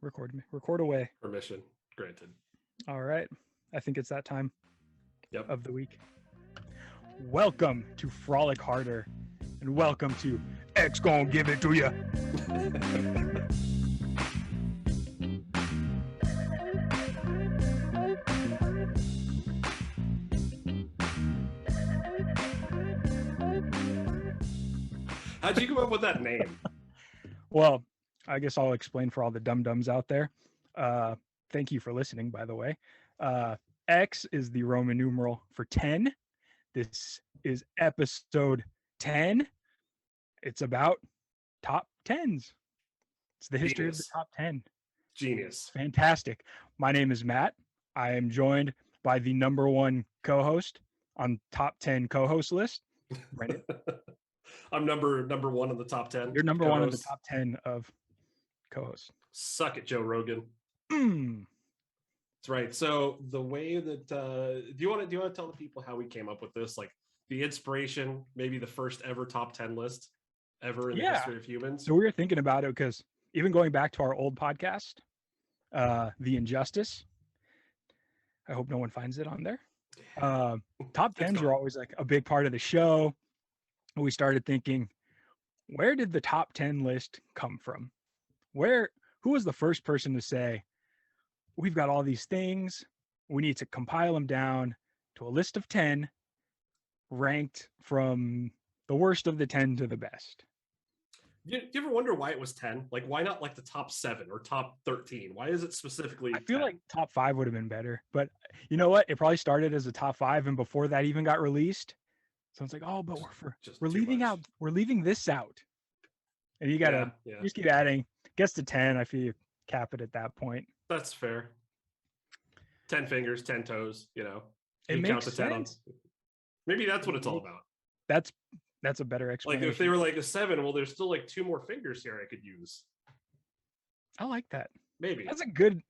Record away. Permission granted. All right. I think it's that time Yep. of the week. Welcome to Frolic Harder, and welcome to X Gon' Give It To Ya. How'd you come up with that name? Well, I guess I'll explain for all the dum-dums out there. Thank you for listening, by the way. X is the Roman numeral for 10. This is episode 10. It's about top 10s. It's the history of the top 10. Genius. Fantastic. My name is Matt. I am joined by the number one co-host on top 10 co-host list, Brennan. I'm number one in the top 10. You're number one in the top 10 of co-hosts. Suck it, Joe Rogan. Mm. That's right. So the way that do you want to tell the people how we came up with this? Like the inspiration, maybe the first ever top 10 list ever in the history of humans. So we were thinking about it because even going back to our old podcast, The Injustice. I hope no one finds it on there. Top 10s were always like a big part of the show. We started thinking, where did the top 10 list come from? Who was the first person to say, we've got all these things, we need to compile them down to a list of 10 ranked from the worst of the 10 to the best? Do you ever wonder why it was 10? Like, why not like the top 7 or top 13? Why is it specifically I feel 10? like top 5 would have been better, but you know what? It probably started as a top 5, and before that even got released. So it's like, oh, but we're leaving this out. And you gotta just keep adding. Gets to 10, I feel you cap it at that point. That's fair. 10 fingers, 10 toes, you know. It you makes count the 10 on. Maybe that's what it's all about. That's a better explanation. Like if they were like a 7, well, there's still like 2 more fingers here I could use. I like that. Maybe. That's a good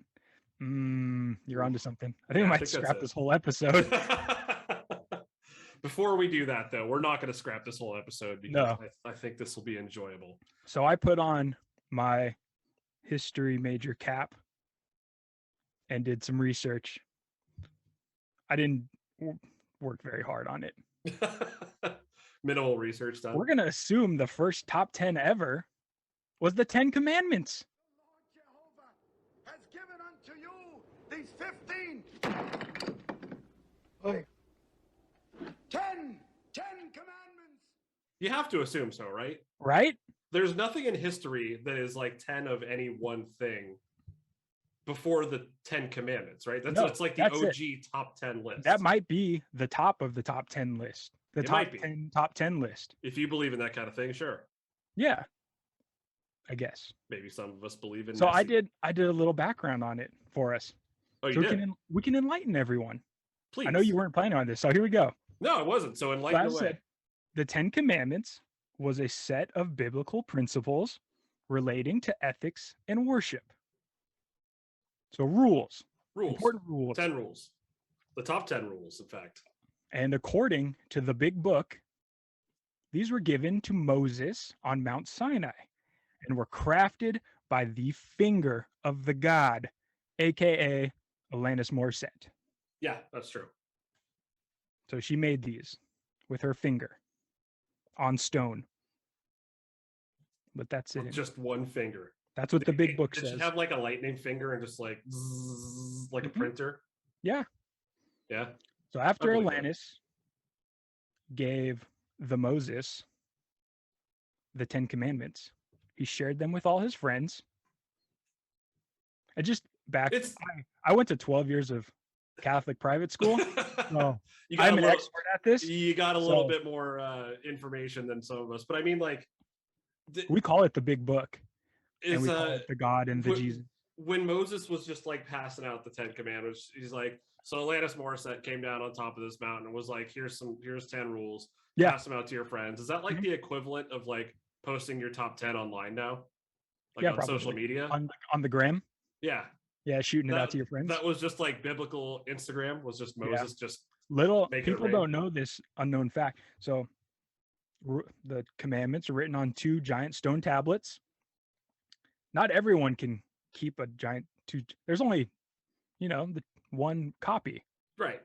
you're onto something. I think I might scrap this whole episode. Before we do that, though, we're not going to scrap this whole episode because I think this will be enjoyable. So I put on my history major cap and did some research. I didn't work very hard on it. Minimal research done. We're going to assume the first top 10 ever was the 10 Commandments. The Lord Jehovah has given unto you these 15. 10 commandments. You have to assume so, right? Right? There's nothing in history that is like 10 of any one thing before the 10 commandments, right? It's like the OG top 10 list. That might be the top of the top 10 list. The top 10 list. If you believe in that kind of thing, sure. Yeah. I guess. Maybe some of us believe in So I did a little background on it for us. Oh, you did? We can enlighten everyone. Please. I know you weren't planning on this, so here we go. No, it wasn't. So enlighten away. The 10 Commandments was a set of biblical principles relating to ethics and worship. So rules. Important rules. 10 rules. The top 10 rules, in fact. And according to the big book, these were given to Moses on Mount Sinai and were crafted by the finger of the god, aka Alanis Morissette. Yeah, that's true. So she made these with her finger on stone. But that's it. Just one finger. That's what the big book says. Did she have like a lightning finger and just like zzz, like a printer? Yeah. Yeah. So after Alanis gave the Moses the 10 Commandments, he shared them with all his friends. I went to 12 years of Catholic private school. So I'm an expert at this. You got a little bit more information than some of us. But I mean, like... we call it the big book. And we call it the God and the Jesus. When Moses was just like passing out the 10 Commandments, he's like, so Alanis Morissette came down on top of this mountain and was like, here's 10 rules. Yeah. Pass them out to your friends. Is that like the equivalent of like posting your top 10 online now? Like on probably. Social media? On the gram? Yeah. Yeah, shooting it out to your friends. That was just like biblical Instagram was just Moses just little people don't know this unknown fact. So the commandments are written on 2 giant stone tablets. Not everyone can keep a giant there's only, the one copy. Right.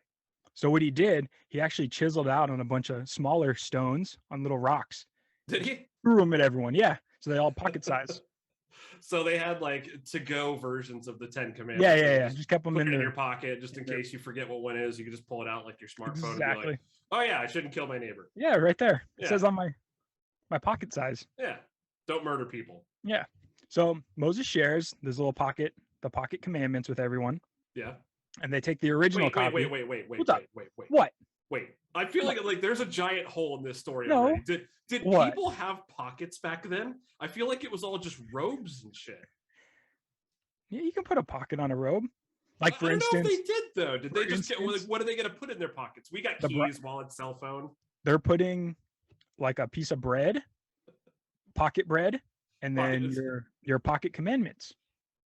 So what he did, he actually chiseled out on a bunch of smaller stones on little rocks. Did he? Threw them at everyone. Yeah. So they all pocket size. So they had like to-go versions of the 10 Commandments. Yeah. Just kept them put in your pocket just in case you forget what one is. You can just pull it out like your smartphone. Exactly. And be like, oh yeah, I shouldn't kill my neighbor. Yeah, right there. It Yeah. says on my pocket size. Yeah. Don't murder people. Yeah. So Moses shares this little pocket, the pocket commandments with everyone. Yeah. And they take the original copy. Wait. What? Wait. I feel like there's a giant hole in this story No. already. Did What? people have pockets back then? I feel like it was all just robes and shit. Yeah, you can put a pocket on a robe. Like for I don't instance, know if they did though. Did they just get instance, what are they going to put in their pockets? We got keys, wallet, cell phone. they're putting like a piece of bread, pocket bread, and then your pocket commandments.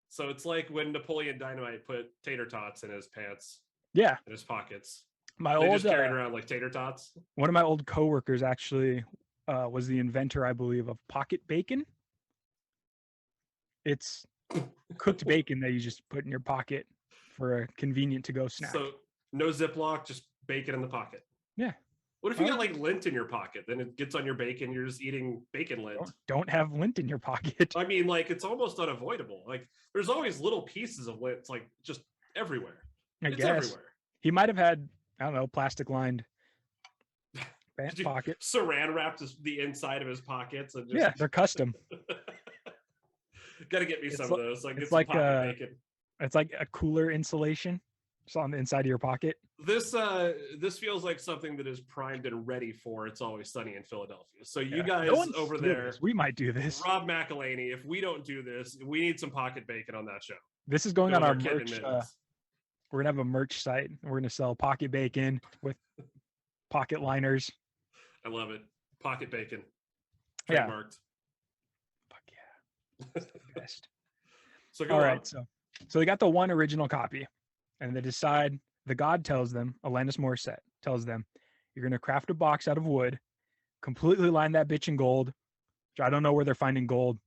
So it's like when Napoleon Dynamite put tater tots in his pants. Yeah. In his pockets. They just carried around like tater tots. One of my old coworkers actually was the inventor, I believe, of pocket bacon. It's cooked bacon that you just put in your pocket for a convenient to-go snack. So no Ziploc, just bacon in the pocket. Yeah. What if you got like lint in your pocket? Then it gets on your bacon. You're just eating bacon lint. Don't have lint in your pocket. I mean, like it's almost unavoidable. Like there's always little pieces of lint, like just everywhere. I it's guess. Everywhere. He might have had, I don't know, plastic lined pocket. Saran wrapped the inside of his pockets. And just... Yeah, they're custom. Got to get me some of those. Like it's it's like pocket bacon. It's like a cooler insulation. It's on the inside of your pocket. This feels like something that is primed and ready for It's Always Sunny in Philadelphia. So you guys over there, we might do this. Rob McElhaney, if we don't do this, we need some pocket bacon on that show. This is going on our merch. We're gonna have a merch site. We're gonna sell pocket bacon with pocket liners. I love it. Pocket bacon. Yeah. Trademarked. Fuck yeah. That's the best. So go all on. right. So they got the one original copy, and they decide. The God tells them, Alanis Morissette tells them, you're going to craft a box out of wood, completely line that bitch in gold, which I don't know where they're finding gold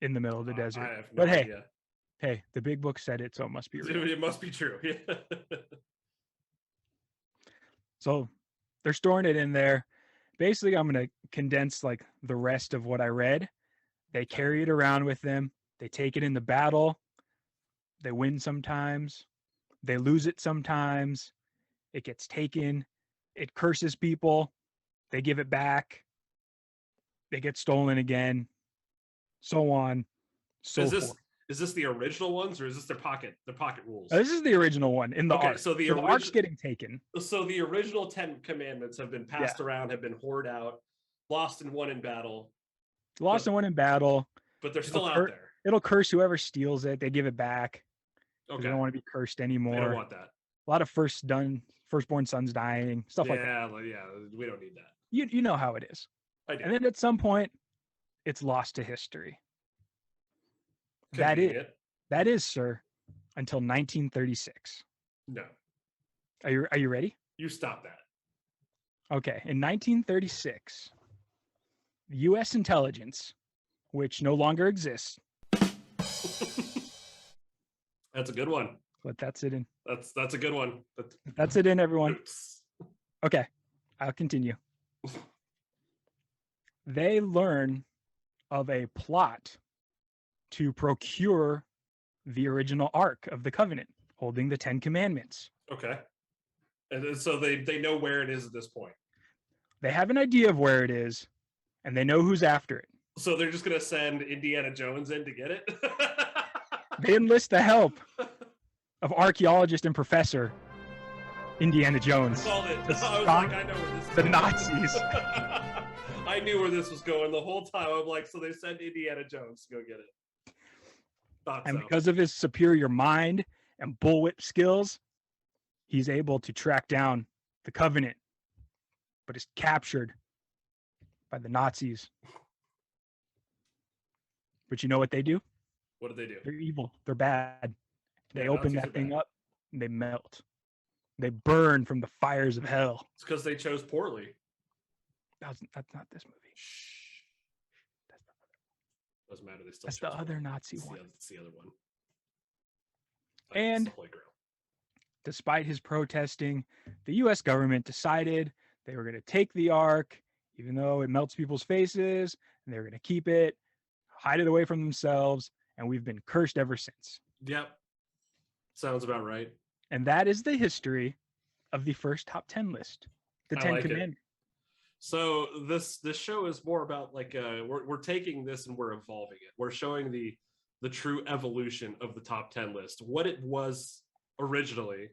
in the middle of the desert. I have no idea. Hey, the big book said it, so it must be real. It must be true. So they're storing it in there. Basically, I'm going to condense like the rest of what I read. They carry it around with them. They take it into battle. They win sometimes. They lose it sometimes. It gets taken. It curses people. They give it back. They get stolen again. So on. So forth. Is this the original ones or is this their pocket rules? This is the original one in the ark. So the ark's getting taken. So the original 10 commandments have been passed around, have been hoarded out, lost and won in battle. And won in battle. But they're still out there. It'll curse whoever steals it. They give it back. Okay. They don't want to be cursed anymore. They don't want that. A lot of firstborn sons dying, stuff like that. Yeah, we don't need that. You know how it is. I do. And then at some point, it's lost to history. That is, sir, until 1936. No. Are you ready? You stop that. Okay. In 1936, U.S. intelligence, which no longer exists. That's a good one. But that's it in. That's a good one. That's it in, everyone. Oops. Okay. I'll continue. They learn of a plot to procure the original Ark of the Covenant, holding the 10 Commandments. Okay. And so they know where it is at this point. They have an idea of where it is, and they know who's after it. So they're just going to send Indiana Jones in to get it? They enlist the help of archaeologist and professor Indiana Jones. I know where this is the Nazis. I knew where this was going the whole time. I'm like, so they send Indiana Jones to go get it. Because of his superior mind and bullwhip skills, he's able to track down the Covenant, but is captured by the Nazis. But you know what they do? What do they do? They're evil. They're bad. They open that thing up and they melt. They burn from the fires of hell. It's because they chose poorly. That's not this movie. Doesn't matter. They still That's the other Nazi one. It's the other one. And despite his protesting, the U.S. government decided they were going to take the Ark, even though it melts people's faces, and they were going to keep it, hide it away from themselves, and we've been cursed ever since. Yep. Sounds about right. And that is the history of the first top 10 list, the 10 Commandments. So this show is more about like we're taking this and we're evolving it. We're showing the true evolution of the top 10 list, what it was originally,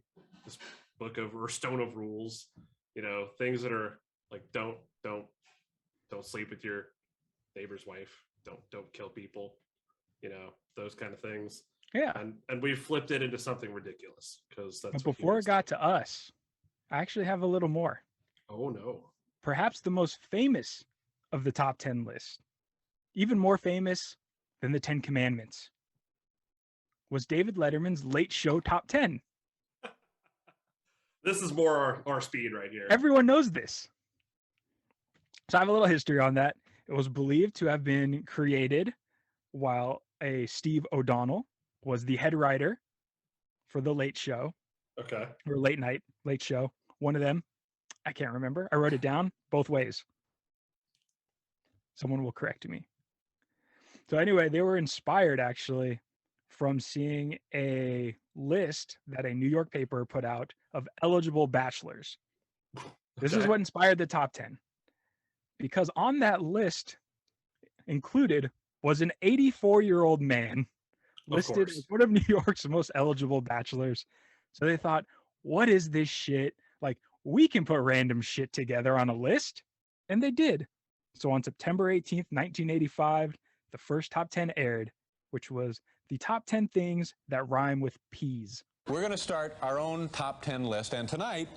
this book of or stone of rules, things that are like don't sleep with your neighbor's wife, don't kill people, those kind of things. Yeah. And we flipped it into something ridiculous because that's. But before it got to us, I actually have a little more. Oh no. Perhaps the most famous of the top 10 list, even more famous than the 10 Commandments, was David Letterman's Late Show Top 10. This is more our speed right here. Everyone knows this. So I have a little history on that. It was believed to have been created while a Steve O'Donnell was the head writer for the Late Show. Okay. Or Late Show. One of them. I can't remember. I wrote it down both ways. Someone will correct me. So anyway, they were inspired actually from seeing a list that a New York paper put out of eligible bachelors. This is what inspired the top 10. Because on that list included was an 84-year-old man listed as one of New York's most eligible bachelors. So they thought, what is this shit? Like, we can put random shit together on a list. And they did. So on September 18th, 1985, the first top 10 aired, which was the top 10 things that rhyme with peas. We're going to start our own top 10 list. And tonight,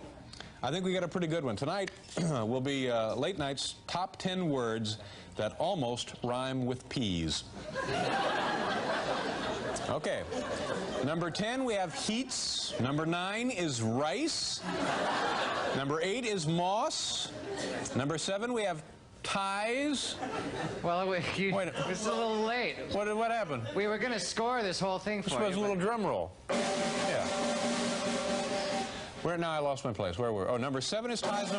I think we got a pretty good one. Tonight will be Late Night's top 10 words that almost rhyme with peas. Okay. Number 10, we have heats. Number 9 is rice. Number 8 is moss. Number 7, we have ties. Well, it's a little late. What happened? We were going to score this whole thing for you. This was a little drum roll. Yeah. Now I lost my place. Where were we? Oh, number 7 is ties.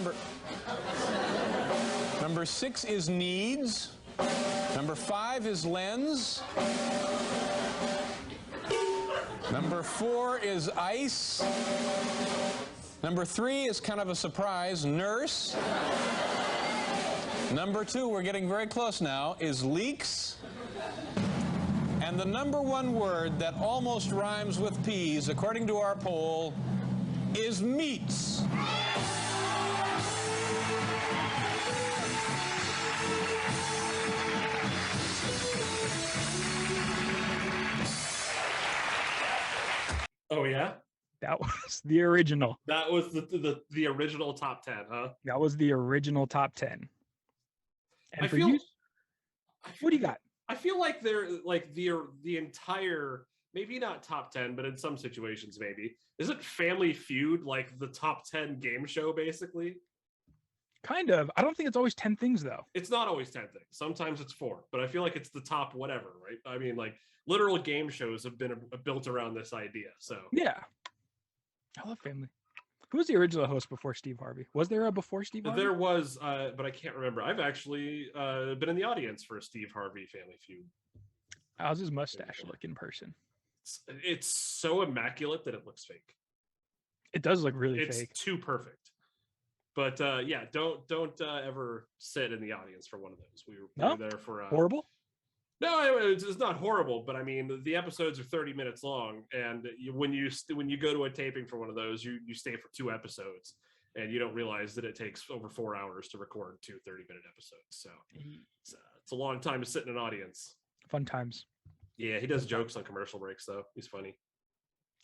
Number 6 is needs. Number 5 is lens. Number 4 is ice. Number 3 is kind of a surprise, nurse. Number 2, we're getting very close now, is leaks. And the number 1 word that almost rhymes with peas, according to our poll, is meats. Oh yeah, that was the original. That was the original top 10, huh? That was the original top 10. And for you, what do you got? I feel like they're like the entire, maybe not top 10, but in some situations maybe. Isn't Family Feud like the top 10 game show basically? Kind of. I don't think it's always 10 things though. It's not always 10 things. Sometimes it's 4, but I feel like it's the top whatever, right? I mean, like literal game shows have been built around this idea. So yeah, I love Family. Who was the original host before Steve Harvey? Was there a before Steve Harvey? There was, but I can't remember. I've actually been in the audience for a Steve Harvey Family Feud. How's his mustache look in person? It's so immaculate that it looks fake. It does look really fake. It's too perfect. But yeah, don't ever sit in the audience for one of those. We were there for horrible. No, it's not horrible, but I mean the episodes are 30 minutes long, and when you go to a taping for one of those, you stay for 2 episodes, and you don't realize that it takes over 4 hours to record 2 30-minute episodes. So it's a long time to sit in an audience. Fun times. Yeah, he does jokes on commercial breaks though. He's funny.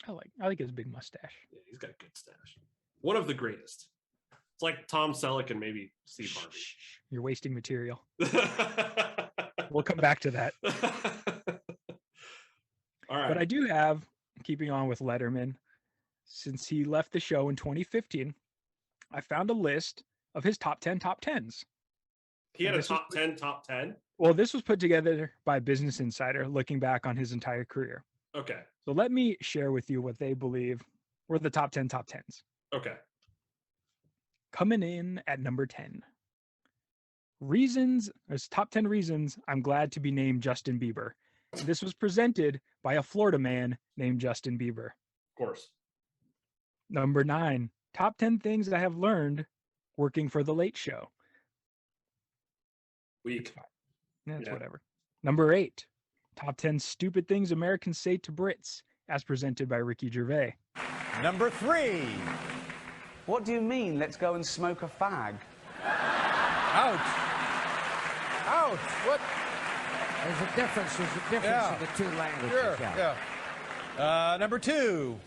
I like his big mustache. Yeah, he's got a good stash. One of the greatest. It's like Tom Selleck and maybe Steve Harvey. You're wasting material. We'll come back to that. All right. But I do have, keeping on with Letterman, since he left the show in 2015, I found a list of his top 10 top 10s. He had a top 10 top 10? Well, this was put together by Business Insider looking back on his entire career. Okay. So let me share with you what they believe were the top 10 top 10s. Okay. Coming in at number 10. There's top 10 reasons I'm glad to be named Justin Bieber. This was presented by a Florida man named Justin Bieber. Of course. Number 9. Top 10 things I have learned working for The Late Show. Weak. That's whatever. Number 8. Top 10 stupid things Americans say to Brits, as presented by Ricky Gervais. Number 3. What do you mean, let's go and smoke a fag? Ouch. Ouch. What? There's a difference in the two languages. Sure, yeah. Number 2.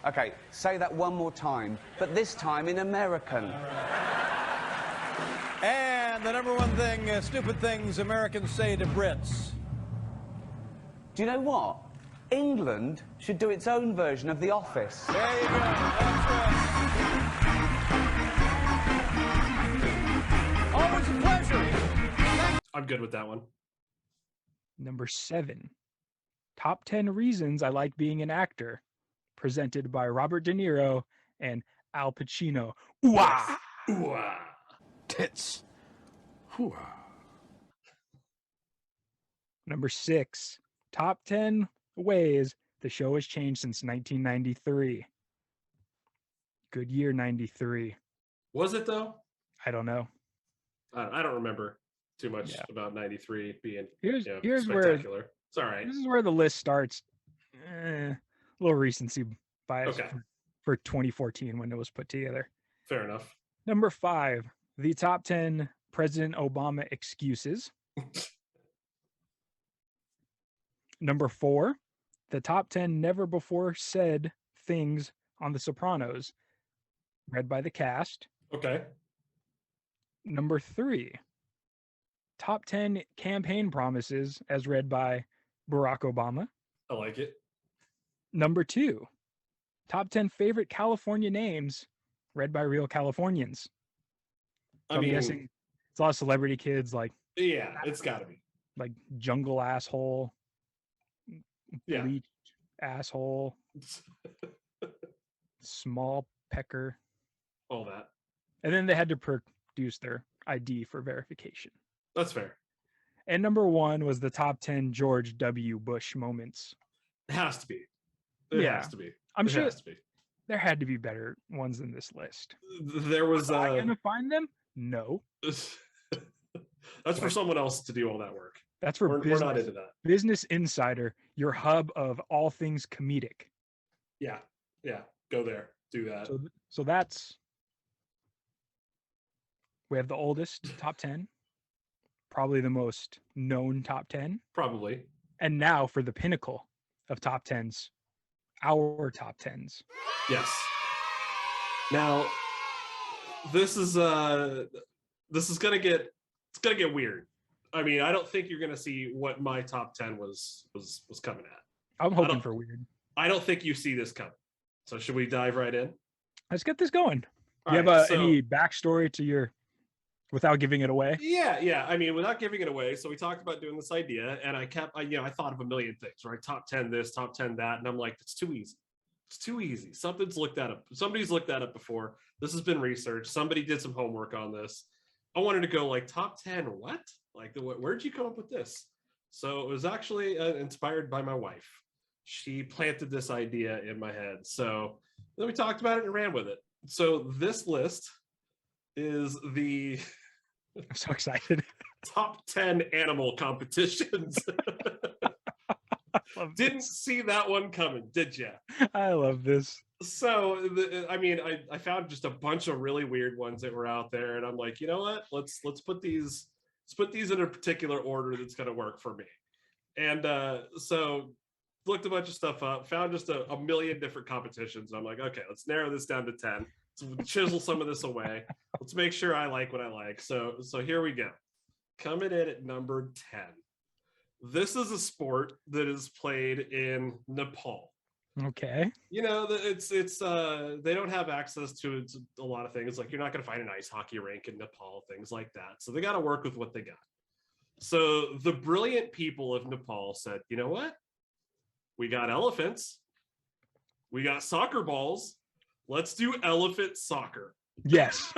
Okay, say that one more time, but this time in American. And the number 1 thing, stupid things Americans say to Brits. Do you know what? England should do its own version of The Office. There you go. That's right. Always a pleasure. I'm good with that one. Number 7. Top 10 reasons I like being an actor, presented by Robert De Niro and Al Pacino. Ooh-ah! Ooh-ah. Tits. Hoo-ah. Number 6. Top 10 ways the show has changed since 1993. Good year, 93. Was it though? I don't know. I don't remember too much about 93 being Here's spectacular. It's all right. This is where the list starts. A little recency bias for 2014 when it was put together. Fair enough. Number 5, the top 10 President Obama excuses. Number 4, the top 10 never before said things on The Sopranos, read by the cast. Okay. Number 3, top 10 campaign promises as read by Barack Obama. I like it. Number 2, top 10 favorite California names read by real Californians. So I'm guessing it's a lot of celebrity kids like. Yeah, it's got to be. Like Jungle Asshole. Yeah. Bleached Asshole. Small Pecker. All that. And then they had to produce their ID for verification. That's fair. And number 1 was the top 10 George W. Bush moments. It has to be. It has to be. I'm sure has to be. There had to be better ones in this list. There was. Am I going to find them? No. That's for someone else to do all that work. That's for we're not into that. Business Insider, your hub of all things comedic. Yeah. Go there. Do that. So that's. We have the oldest top 10. Probably the most known top 10. Probably. And now for the pinnacle of top 10s, our top 10s. Yes. Now, this is gonna get weird. I mean, I don't think you're gonna see what my top 10 was coming at. I'm hoping for weird. I don't think you see this coming. So should we dive right in? Let's get this going. Do you All have right, any backstory to your, without giving it away? Yeah. I mean, without giving it away. So we talked about doing this idea, and I thought of a million things, right? Top 10 this, top 10 that, and I'm like, it's too easy. It's too easy. Somebody's looked that up before. This has been researched. Somebody did some homework on this. I wanted to go like top 10. What? Like, where'd you come up with this? So it was actually inspired by my wife. She planted this idea in my head. So then we talked about it and ran with it. So this list is the I'm so excited. top 10 animal competitions. Didn't see that one coming, did you? I love this. So, I found just a bunch of really weird ones that were out there, and I'm like, you know what? Let's put these in a particular order that's going to work for me. And so looked a bunch of stuff up, found just a million different competitions. I'm like, okay, let's narrow this down to 10. Let's chisel some of this away. Let's make sure I like what I like. So here we go. Coming in at number 10. This is a sport that is played in Nepal. Okay. You know, it's they don't have access to a lot of things. Like, you're not going to find an ice hockey rink in Nepal, things like that. So they got to work with what they got. So the brilliant people of Nepal said, you know what? We got elephants. We got soccer balls. Let's do elephant soccer. Yes.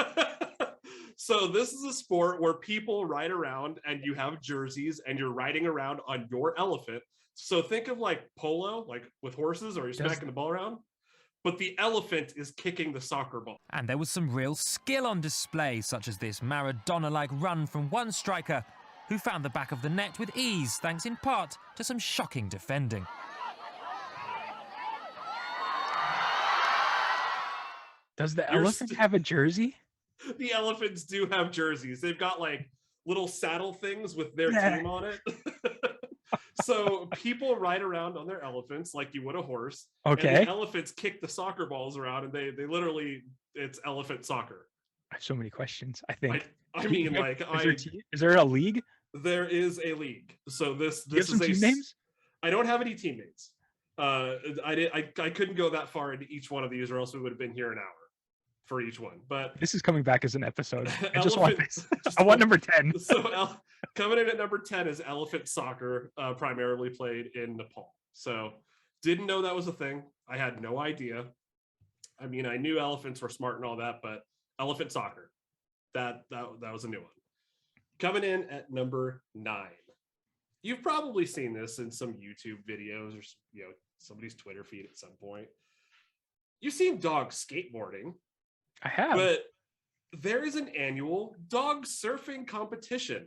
So this is a sport where people ride around and you have jerseys and you're riding around on your elephant. So think of like polo, like with horses, or you're smacking the ball around. But the elephant is kicking the soccer ball. And there was some real skill on display, such as this Maradona-like run from one striker who found the back of the net with ease, thanks in part to some shocking defending. Does the elephant have a jersey? The elephants do have jerseys. They've got like little saddle things with their team on it. So people ride around on their elephants like you would a horse. Okay. And the elephants kick the soccer balls around, and they literally, it's elephant soccer. I have so many questions. I think. I mean, like, is there a league? There is a league. So this Do you have some is team names? I don't have any teammates. I couldn't go that far into each one of these, or else we would have been here an hour for each one. But this is coming back as an episode. I just want this. I want number 10. So coming in at number 10 is elephant soccer, primarily played in Nepal. So didn't know that was a thing. I had no idea. I mean, I knew elephants were smart and all that, but elephant soccer, that was a new one. Coming in at number 9. You've probably seen this in some YouTube videos or somebody's Twitter feed at some point. You've seen dogs skateboarding. I have. But there is an annual dog surfing competition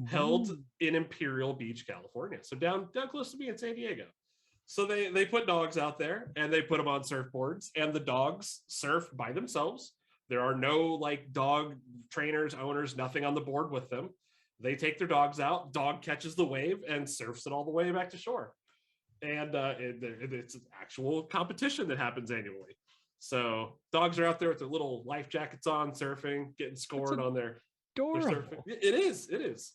held in Imperial Beach, California. So down close to me in San Diego. So they put dogs out there and they put them on surfboards, and the dogs surf by themselves. There are no like dog trainers, owners, nothing on the board with them. They take their dogs out, dog catches the wave and surfs it all the way back to shore. And it's an actual competition that happens annually. So dogs are out there with their little life jackets on, surfing, getting scored on their surfing. It is.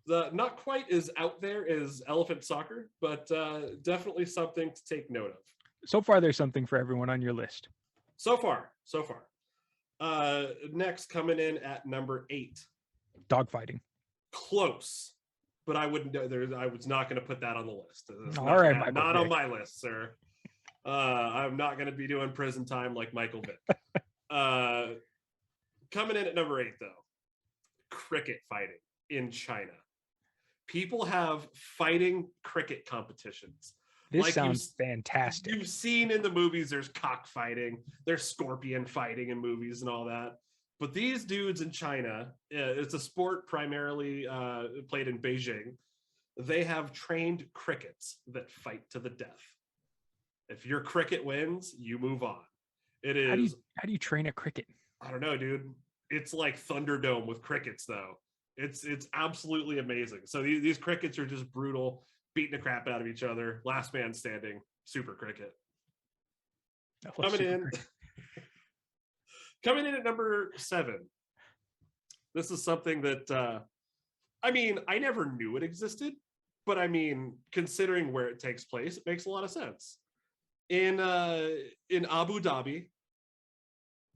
Not quite as out there as elephant soccer, but definitely something to take note of. So far, there's something for everyone on your list. So far. Next, coming in at number 8. Dogfighting. Close. But I wouldn't. I was not going to put that on the list. Not on my list, sir. I'm not going to be doing prison time like Michael Vick. Coming in at number 8, though, cricket fighting in China. People have fighting cricket competitions. This sounds fantastic. You've seen in the movies, there's cockfighting, there's scorpion fighting in movies and all that. But these dudes in China, it's a sport primarily played in Beijing. They have trained crickets that fight to the death. If your cricket wins, you move on. It is. How do you train a cricket? I don't know, dude. It's like Thunderdome with crickets, though. It's absolutely amazing. So these crickets are just brutal, beating the crap out of each other. Last man standing. Super cricket. Coming in at number 7. This is something that I mean, I never knew it existed, but I mean, considering where it takes place, it makes a lot of sense. In Abu Dhabi,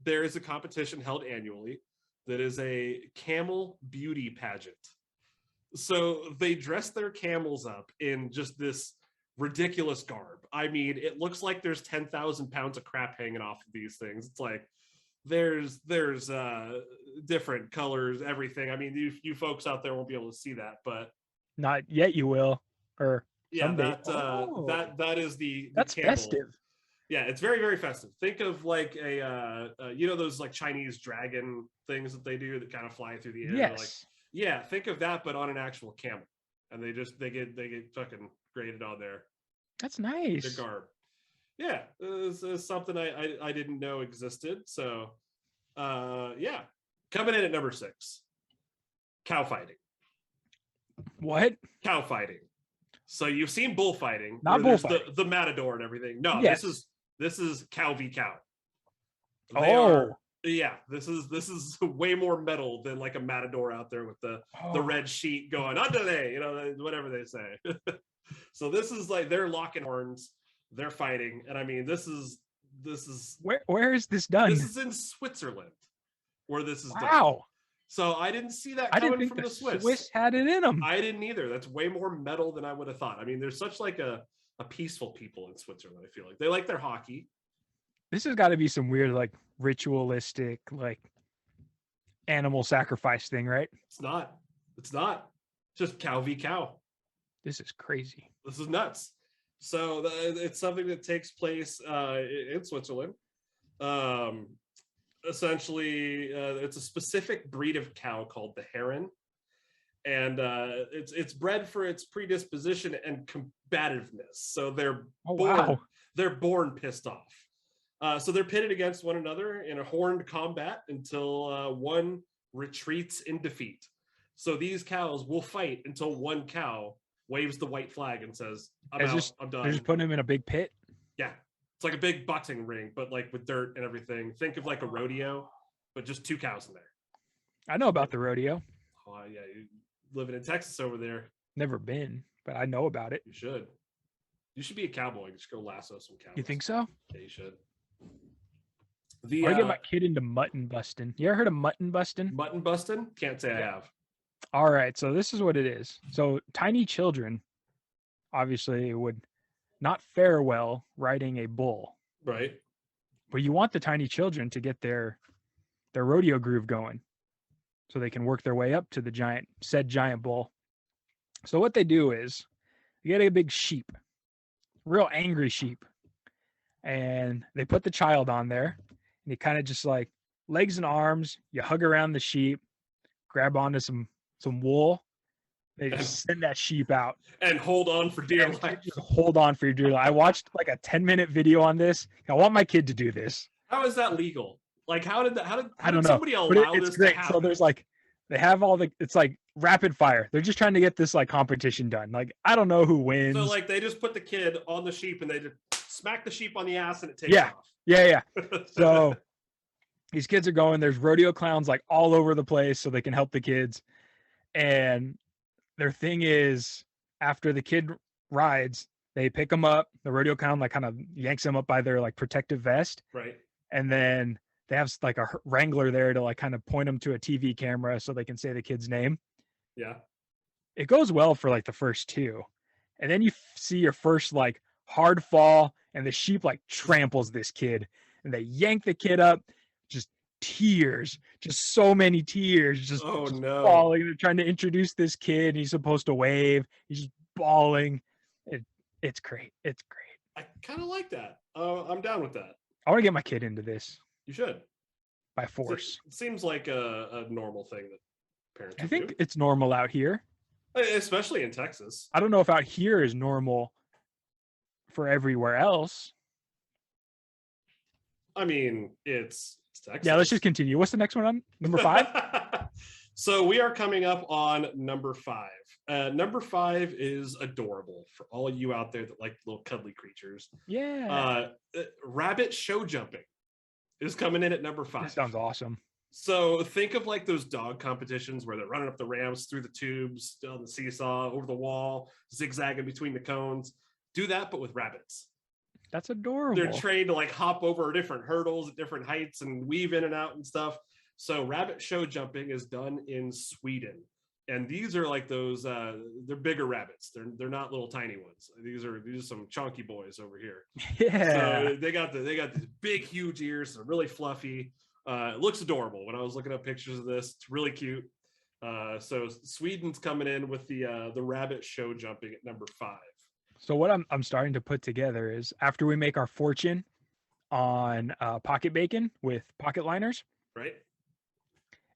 there is a competition held annually that is a camel beauty pageant. So they dress their camels up in just this ridiculous garb. I mean, it looks like there's 10,000 pounds of crap hanging off of these things. It's like there's different colors, everything. I mean, you folks out there won't be able to see that, but not yet. You will, or yeah, someday. that is the that's camel. Festive. Yeah, it's very, very festive. Think of like a those like Chinese dragon things that they do that kind of fly through the air. Yes. Like, yeah, think of that, but on an actual camel, and they get fucking graded on their. That's nice. Their garb. Yeah, it's something I didn't know existed. So, yeah, coming in at number 6, cow fighting. What? Cow fighting. So you've seen bullfighting, not bullfighting. The matador and everything. No, yes. This is cow v cow. This is way more metal than like a matador out there with the red sheet going underlay, whatever they say. So this is like they're locking horns, they're fighting, and I mean this is where is this done? This is in Switzerland, where this is done. Wow. So I didn't see that I didn't coming think from the Swiss. Swiss had it in them. I didn't either. That's way more metal than I would have thought. I mean, there's such like a peaceful people in Switzerland. I feel like they like their hockey. This has got to be some weird, like ritualistic, like animal sacrifice thing, right? It's not. It's not. It's just cow v cow. This is crazy. This is nuts. So it's something that takes place in Switzerland. Essentially, it's a specific breed of cow called the heron, and it's bred for its predisposition and combativeness. So they're born pissed off. So they're pitted against one another in a horned combat until one retreats in defeat. So these cows will fight until one cow waves the white flag and says, I'm done. They're just putting them in a big pit. Yeah. It's like a big boxing ring, but like with dirt and everything. Think of like a rodeo, but just 2 cows in there. I know about the rodeo. Oh, yeah. You living in Texas over there. Never been, but I know about it. You should. You should be a cowboy. Just go lasso some cows. You think so? Yeah, you should. I get my kid into mutton busting. You ever heard of mutton busting? Mutton busting? Can't say I have. All right, so this is what it is. So tiny children obviously would not fare well riding a bull. Right. But you want the tiny children to get their rodeo groove going so they can work their way up to the giant bull. So what they do is you get a big sheep, real angry sheep, and they put the child on there, and you kind of just like legs and arms, you hug around the sheep, grab onto some wool, they just send that sheep out and hold on for dear life. Just hold on for your dear life. I watched like a 10-minute video on this. I want my kid to do this. How is that legal? Like, how did I don't know. Somebody allow it's this great. to happen? So there's like, they have it's like rapid fire. They're just trying to get this like competition done. Like, I don't know who wins. So like they just put the kid on the sheep and they just smack the sheep on the ass and it takes off. Yeah. So these kids are going, there's rodeo clowns like all over the place so they can help the kids. And their thing is, after the kid rides, they pick them up. The rodeo clown like kind of yanks them up by their like protective vest. Right. And then they have like a wrangler there to like kind of point them to a TV camera so they can say the kid's name. Yeah. It goes well for like the first 2. And then you see your first like hard fall and the sheep like tramples this kid and they yank the kid up, just tears, just so many tears, just falling. They're trying to introduce this kid and he's supposed to wave. He's just bawling. It's great. It's great. I kind of like that. I'm down with that. I want to get my kid into this. You should. By force. It seems like a normal thing that parents I think do. it's normal out here. Especially in Texas. I don't know if out here is normal for everywhere else. I mean, it's Texas. Yeah, let's just continue. What's the next one on number 5? So we are coming up on number 5. Number 5 is adorable for all of you out there that like little cuddly creatures. Yeah. Rabbit show jumping is coming in at number 5. That sounds awesome. So think of like those dog competitions where they're running up the ramps, through the tubes, on the seesaw, over the wall, zigzagging between the cones. Do that, but with rabbits. That's adorable. They're trained to like hop over different hurdles at different heights and weave in and out and stuff. So rabbit show jumping is done in Sweden. And these are like those, they're bigger rabbits. They're not little tiny ones. These are some chunky boys over here. Yeah. So they got these big, huge ears. They're really fluffy. It looks adorable. When I was looking up pictures of this, it's really cute. So Sweden's coming in with the rabbit show jumping at number 5. So what I'm starting to put together is after we make our fortune on pocket bacon with pocket liners, right?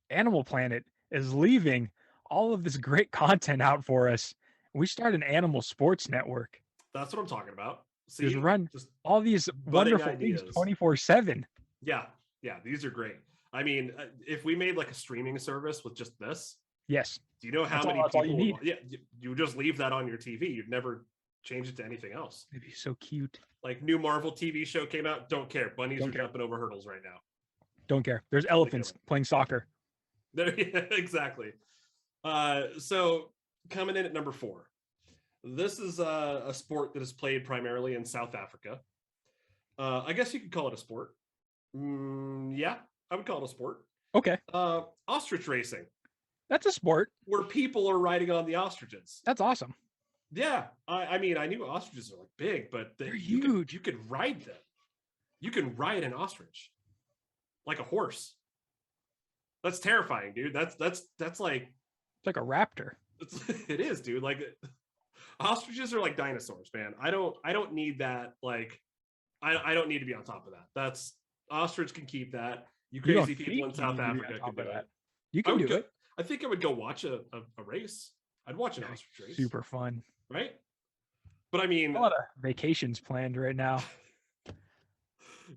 Animal Planet is leaving all of this great content out for us. We start an animal sports network. That's what I'm talking about. See, just run all these wonderful things 24/7. Yeah, these are great. I mean, if we made like a streaming service with just this, yes. Do you know how many people? All you need. Yeah, you would just leave that on your TV. You'd never change it to anything else. It'd be so cute. Like new Marvel TV show came out. Don't care. Bunnies are jumping over hurdles right now. Don't care. There's elephants playing soccer. Yeah, exactly. So coming in at number 4. This is a sport that is played primarily in South Africa. I guess you could call it a sport. Yeah, I would call it a sport. Okay. Ostrich racing. That's a sport. Where people are riding on the ostriches. That's awesome. Yeah. I mean, I knew ostriches are like big, but they're huge. You could ride them. You can ride an ostrich like a horse. That's terrifying, dude. That's like it's like a raptor. It is, dude. Like ostriches are like dinosaurs, man. I don't need that. Like I don't need to be on top of that. That's ostrich can keep that. You crazy people in South Africa can do it. You can do it. I think I would go watch a race. I'd watch an ostrich race. Super fun. Right? But I mean, a lot of vacations planned right now.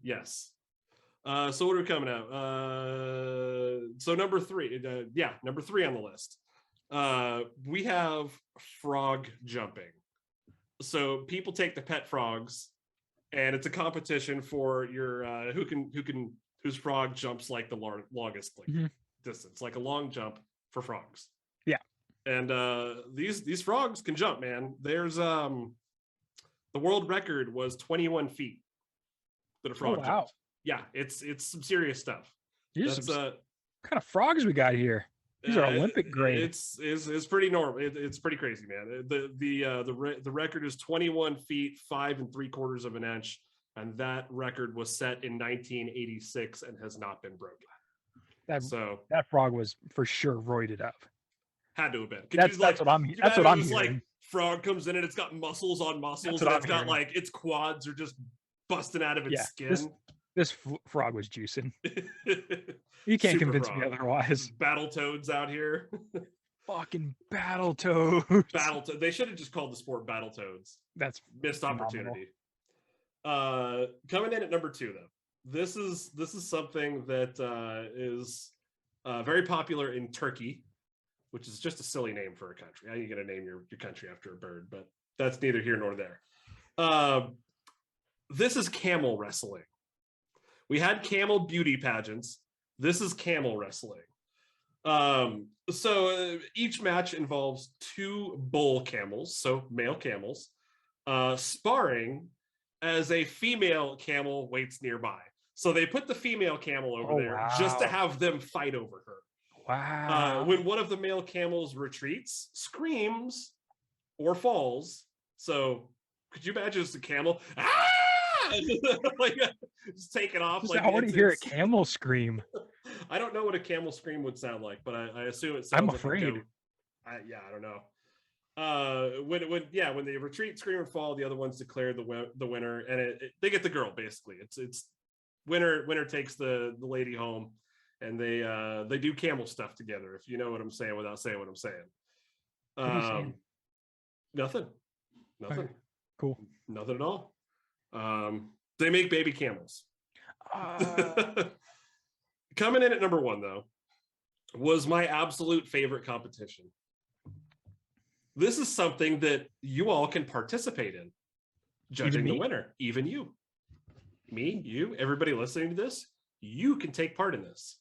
Yes. So what are we coming out? So number 3. Number 3 on the list. We have frog jumping. So people take the pet frogs, and it's a competition for your whose frog jumps like the longest distance, like a long jump for frogs. Yeah. And these frogs can jump, man. There's the world record was 21 feet that a frog jumped. Yeah, it's some serious stuff. That's what kind of frogs we got here. These are Olympic grade. It's pretty normal. It's pretty crazy, man. The record is 21 feet 5 3/4 of an inch, and that record was set in 1986 and has not been broken. That frog was for sure roided up. Had to have been. That's what I'm hearing. Like frog comes in and it's got muscles on muscles, and it's got like its quads are just busting out of its skin. This frog was juicing. You can't convince me otherwise. Battletoads out here. Fucking Battletoads. They should have just called the sport Battletoads. That's missed opportunity. Coming in at number 2, though. This is something that is very popular in Turkey, which is just a silly name for a country. How are you going to name your country after a bird? But that's neither here nor there. This is camel wrestling. We had camel beauty pageants. This is camel wrestling. So each match involves 2 bull camels, so male camels, sparring as a female camel waits nearby. So they put the female camel over there just to have them fight over her. Wow. When one of the male camels retreats, screams, or falls. So could you imagine just a camel? Ah! Like just taking off. I want to hear a camel scream. I don't know what a camel scream would sound like, but I assume it sounds. I'm like afraid. I don't know. When they retreat, scream, and fall, the other ones declare the winner, and they get the girl basically. It's winner takes the lady home, and they do camel stuff together. If you know what I'm saying without saying what I'm saying. What are you saying? Nothing. Okay. Cool. Nothing at all. They make baby camels. Coming in at number 1, though, was my absolute favorite competition. This is something that you all can participate in, judging the winner. Even you, me, you, everybody listening to this, you can take part in this.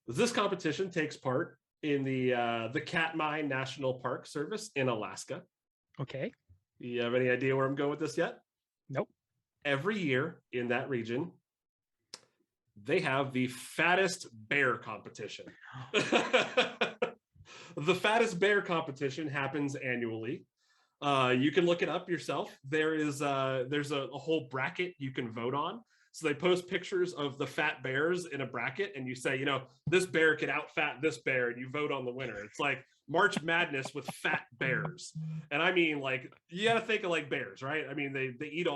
This competition takes part in the Katmai National Park Service in Alaska. Okay. You have any idea where I'm going with this yet? Nope. Every year in that region, they have the fattest bear competition. The fattest bear competition happens annually. You can look it up yourself. There's a whole bracket you can vote on. So they post pictures of the fat bears in a bracket, and you say, this bear could out-fat this bear, and you vote on the winner. It's like March Madness with fat bears. And I mean, like, you gotta think of like bears, right? I mean, they eat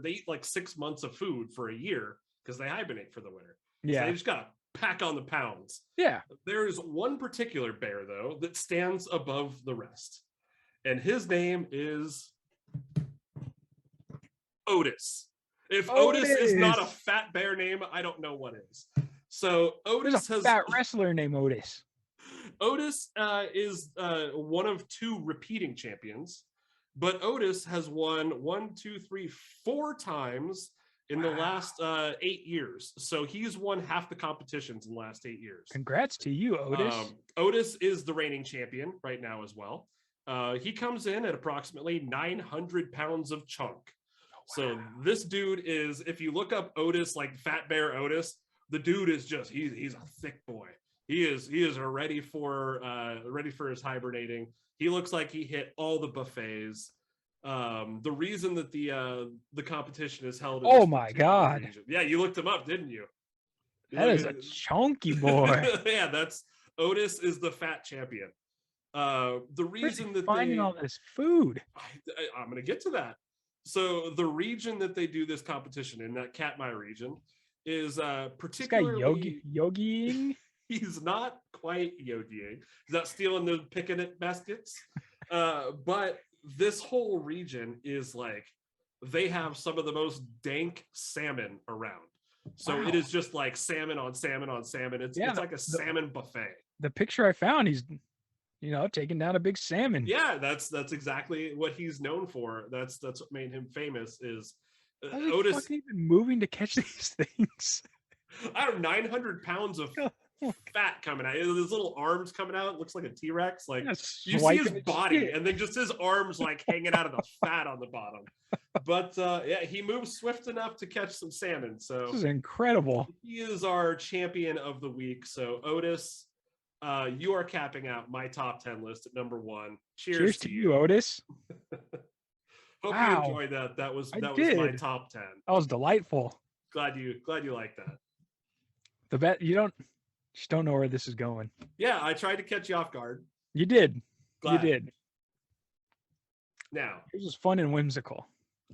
they eat like 6 months of food for a year because they hibernate for the winter. Yeah. So they just gotta pack on the pounds. Yeah. There's one particular bear, though, that stands above the rest. And his name is Otis. If Otis is not a fat bear name, I don't know what is. So Otis There's a fat wrestler named Otis. Otis is one of 2 repeating champions, but Otis has won 4 times in the last 8 years. So he's won half the competitions in the last 8 years. Congrats to you, Otis. Otis is the reigning champion right now as well. He comes in at approximately 900 pounds of chunk. So this dude is, if you look up Otis, like Fat Bear Otis, The dude is just he's a thick boy. He is ready for his hibernating. He looks like he hit all the buffets. The reason that the competition is held in Oh this my particular God. region. Yeah, you looked him up, didn't you? That is a chunky boy. Yeah, that's Otis is the fat champion. The reason that finding all this food. I'm going to get to that. So the region that they do this competition in, that Katmai region, is particularly yogiing. He's not quite yogiing. He's not stealing the picnic baskets. But this whole region is like, they have some of the most dank salmon around. So it is just like salmon on salmon on salmon. It's like a salmon buffet. The picture I found, he's taking down a big salmon. Yeah, that's exactly what he's known for. That's what made him famous. Is How's Otis he even moving to catch these things? I don't know, 900 pounds of fat coming out. His little arms coming out. It looks like a T-Rex. Like you see his body, and then just his arms like hanging out of the fat on the bottom. But yeah, he moves swift enough to catch some salmon. So this is incredible. He is our champion of the week. So Otis, you are capping out my top 10 list at number 1. Cheers to you, Otis. Hope you enjoyed that. That was my top 10. That was delightful. Glad you like that. The bet you just don't know where this is going. Yeah, I tried to catch you off guard. You did. Glad. You did. Now this was fun and whimsical.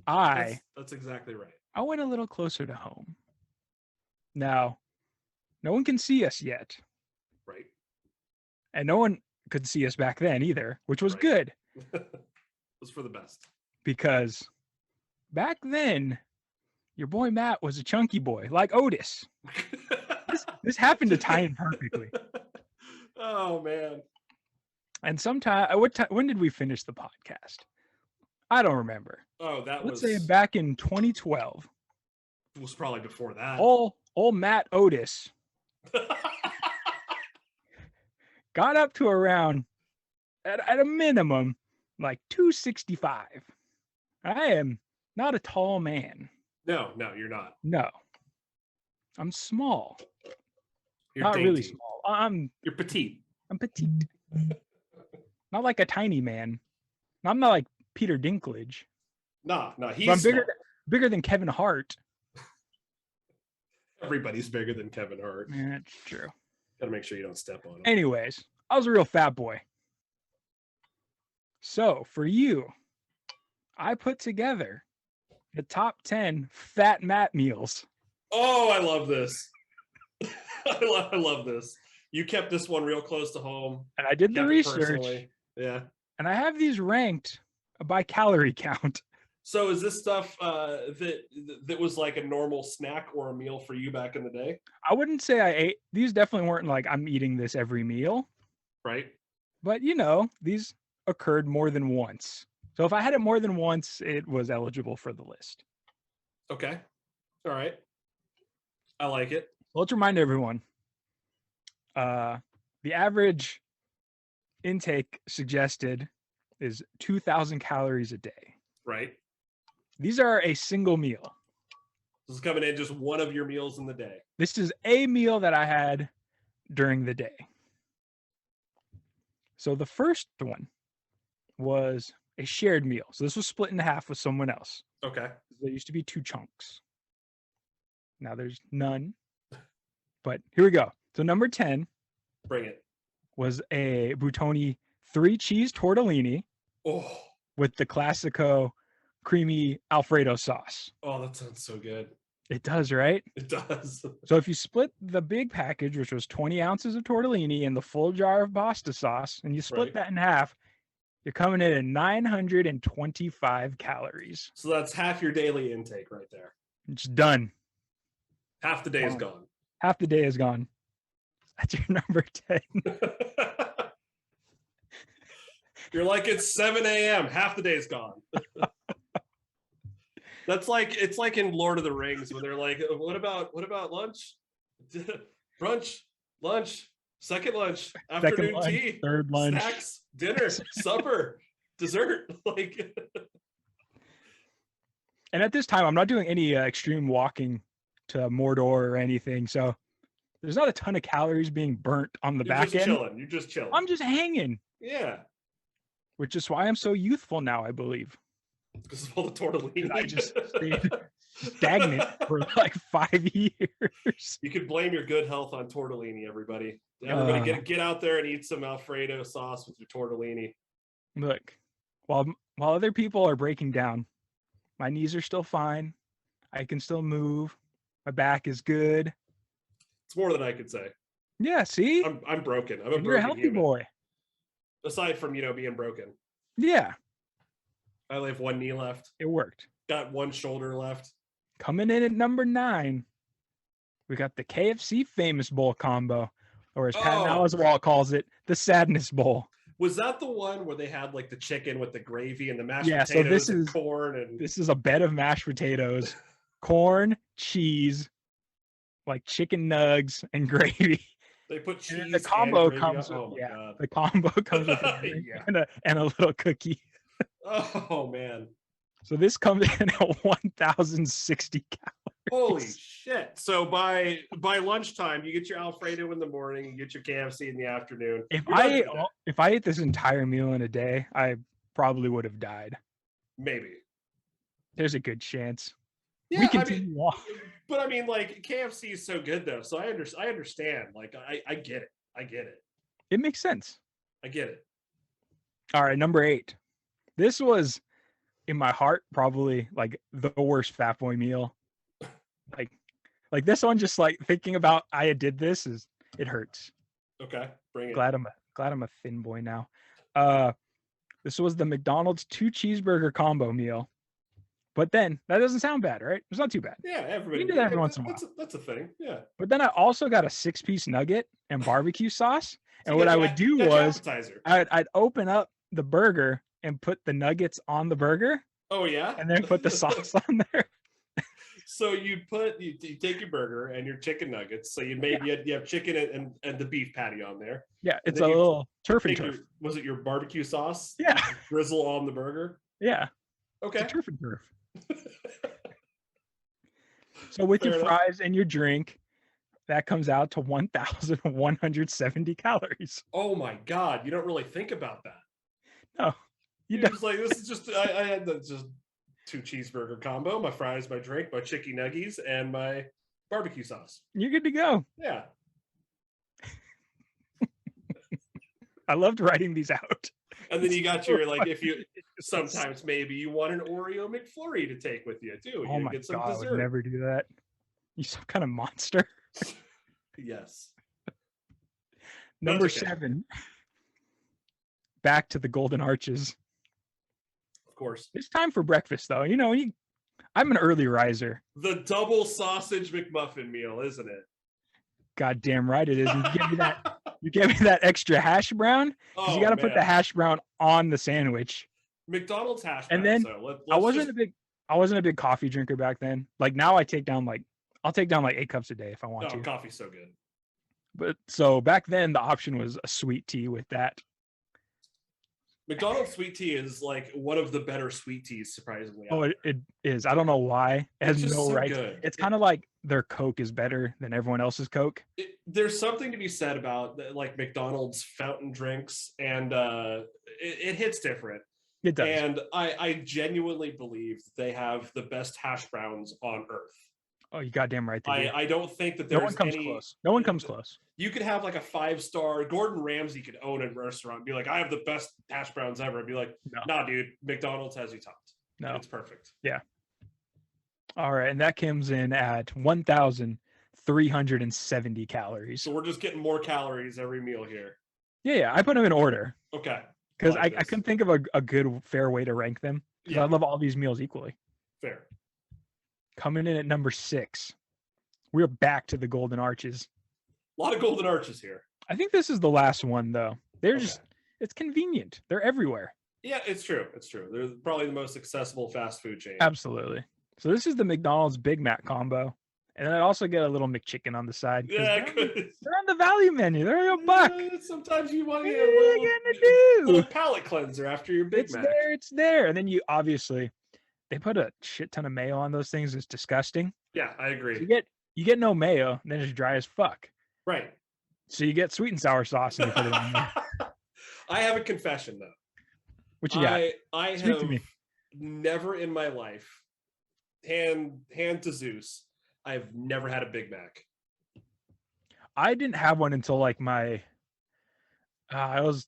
That's exactly right. I went a little closer to home. Now, no one can see us yet. Right. And no one could see us back then either, which was good. It was for the best. Because back then, your boy Matt was a chunky boy, like Otis. This happened to tie in perfectly. Oh, man. And when did we finish the podcast? I don't remember. Oh, Let's say back in 2012. It was probably before that. Old Matt Otis got up to around, at a minimum, like 265. I am not a tall man. No, you're not. No. I'm small. You're not dainty. Really small. You're petite. I'm petite. Not like a tiny man. I'm not like Peter Dinklage. No, he's I'm bigger than Kevin Hart. Everybody's bigger than Kevin Hart. Yeah, that's true. Gotta make sure you don't step on him. Anyways, I was a real fat boy. So for you, I put together the top 10 Fat Matt meals. Oh, I love this. I love this. You kept this one real close to home. And I did the research. Yeah. And I have these ranked by calorie count. So is this stuff that was like a normal snack or a meal for you back in the day? I wouldn't say I ate. These definitely weren't like I'm eating this every meal. Right. But, these occurred more than once. So if I had it more than once, it was eligible for the list. Okay. All right. I like it. Let's remind everyone. The average intake suggested is 2,000 calories a day. Right. These are a single meal. This is coming in just one of your meals in the day. This is a meal that I had during the day. So the first one was a shared meal. So this was split in half with someone else. Okay. There used to be 2 chunks. Now there's none. But here we go. So number 10. Bring it. Was a Buitoni 3-cheese tortellini. Oh. With the Classico creamy Alfredo sauce. Oh, that sounds so good. It does, right? It does. So if you split the big package, which was 20 ounces of tortellini and the full jar of pasta sauce, and you split that in half, you're coming in at 925 calories. So that's half your daily intake right there. It's done. Half the day is gone. Half the day is gone. That's your number 10. You're like, it's 7 a.m. Half the day is gone. It's like in Lord of the Rings when they're like, what about lunch? Brunch, lunch, second lunch, afternoon tea, third lunch, snacks, dinner, supper, dessert. And at this time, I'm not doing any extreme walking to Mordor or anything. So There's not a ton of calories being burnt on the You're back just end. chilling. You're just chilling. I'm just hanging. Yeah. Which is why I'm so youthful now, I believe. Because of all the tortellini. I just stayed stagnant for like 5 years. You could blame your good health on tortellini, everybody. Everybody get out there and eat some Alfredo sauce with your tortellini. Look, while other people are breaking down, my knees are still fine. I can still move. My back is good. It's more than I could say. Yeah, see? I'm broken. I'm a You're a broken healthy human. boy. Aside from, being broken. Yeah, I only have one knee left. it worked. Got one shoulder left. Coming in at number 9, we got the KFC Famous Bowl combo, or as Pat Oswalt calls it, the Sadness Bowl. Was that the one where they had like the chicken with the gravy and the mashed Yeah, so potatoes this and is- corn and This is a bed of mashed potatoes, corn, cheese, like chicken nugs, and gravy. they put cheese And the combo and gravy comes on- with, oh my God. the combo comes with a drink Yeah. and a little cookie. Oh man. So this comes in at 1,060 calories. Holy shit. So by lunchtime, you get your Alfredo in the morning, you get your KFC in the afternoon. If You're done I for the day. if I ate this entire meal in a day, I probably would have died. Maybe. There's a good chance. Yeah, We I mean, continue on. but I mean, like KFC is so good though, so I understand. Like I get it. I get it. It makes sense. I get it. All right, number 8. This was in my heart probably like the worst Fat Boy meal. Like this one, just like thinking about I did this it hurts. Okay, bring it. Glad I'm a thin boy now. This was the McDonald's 2 cheeseburger combo meal. But then that doesn't sound bad, right? It's not too bad. Yeah, everybody. We do that every once in a while. That's a thing. Yeah. But then I also got a 6-piece nugget and barbecue sauce. So And you what got I your would do got your was appetizer. I'd open up the burger and put the nuggets on the burger Oh yeah. and then put the sauce on there. So you take your burger and your chicken nuggets. So you have chicken and the beef patty on there. Yeah, it's then a you little turf and Take turf. was it your barbecue sauce? Yeah, Drizzle on the burger. yeah. Okay. It's a turf and turf. So with Fair your enough. fries and your drink, that comes out to 1,170 calories. Oh my God! You don't really think about that. No, you You're don't. just like, this is just I had the just 2 cheeseburger combo, my fries, my drink, my chicken nuggies, and my barbecue sauce. You're good to go. Yeah. I loved writing these out. And then you got your like if you sometimes maybe you want an Oreo McFlurry to take with you too. Oh You my get some god, I dessert. would never do that. You some kind of monster. Yes. Number okay. 7. Back to the Golden Arches. Of course. It's time for breakfast, though. I'm an early riser. The double sausage McMuffin meal, isn't it? Goddamn right it is. You give me that. You give me that extra hash brown because Oh, you got to put the man. hash brown on the sandwich. McDonald's hash And browns, then so let's I wasn't just- a big coffee drinker back then. Like now, I'll take down like 8 cups a day if I want No, to. coffee's so good. But so back then, the option was a sweet tea with that. McDonald's sweet tea is like one of the better sweet teas, surprisingly. Oh, it is. I don't know why. It has It's just no so right. good. It's kind of like their Coke is better than everyone else's Coke. There's something to be said about like McDonald's fountain drinks, and it hits different. It does. And I genuinely believe they have the best hash browns on earth. Oh, you goddamn right. They do. I don't think that No there's one comes any, close. No one comes close. You could have like a 5-star Gordon Ramsay could own a restaurant and be like, I have the best hash browns ever. And be like, No. nah, dude, McDonald's has you topped. No. It's perfect. All right, and that comes in at 1,370 calories. So we're just getting more calories every meal here. Yeah, I put them in order Okay. because like I this. couldn't think of a good, fair way to rank them. 'Cause Yeah. I love all these meals equally. Fair. Coming in at number 6, we're back to the Golden Arches. A lot of golden arches here. I think this is the last one, though. They're Okay. just, it's convenient. They're everywhere. Yeah, it's true. It's true. They're probably the most accessible fast food chain. Absolutely. So this is the McDonald's Big Mac combo. And then I also get a little McChicken on the side. 'cause Yeah, they're on the value menu. They're a buck. Sometimes you want to What get are a you gonna do? little palate cleanser after your Big It's Mac. there. It's there. And then you obviously, they put a shit ton of mayo on those things. It's disgusting. Yeah, I agree. You get no mayo, and then it's dry as fuck. Right. So you get sweet and sour sauce and you put it on there. I have a confession though. What you got? I Speak to have me. never in my life, hand to Zeus, I've never had a Big Mac. I didn't have one until like my I was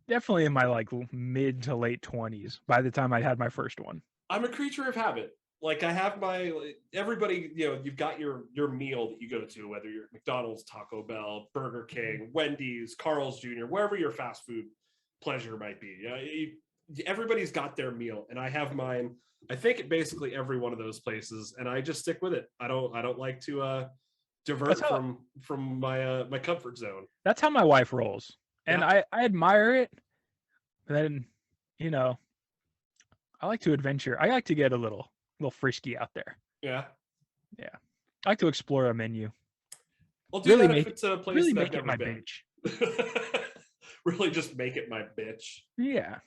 definitely in my like mid to late 20s by the time I had my first one. I'm a creature of habit. Like I have my everybody, you've got your meal that you go to, whether you're at McDonald's, Taco Bell, Burger King, Wendy's, Carl's Jr., wherever your fast food pleasure might be. Everybody's got their meal, and I have mine. I think at basically every one of those places, and I just stick with it. I don't like to divert from my my comfort zone. That's how my wife rolls, and Yeah. I admire it. But then, I like to adventure. I like to get a little frisky out there. Yeah. I like to explore a menu. I'll do that if it's a place really that make I've it my never been. bitch. Really just make it my bitch. Yeah.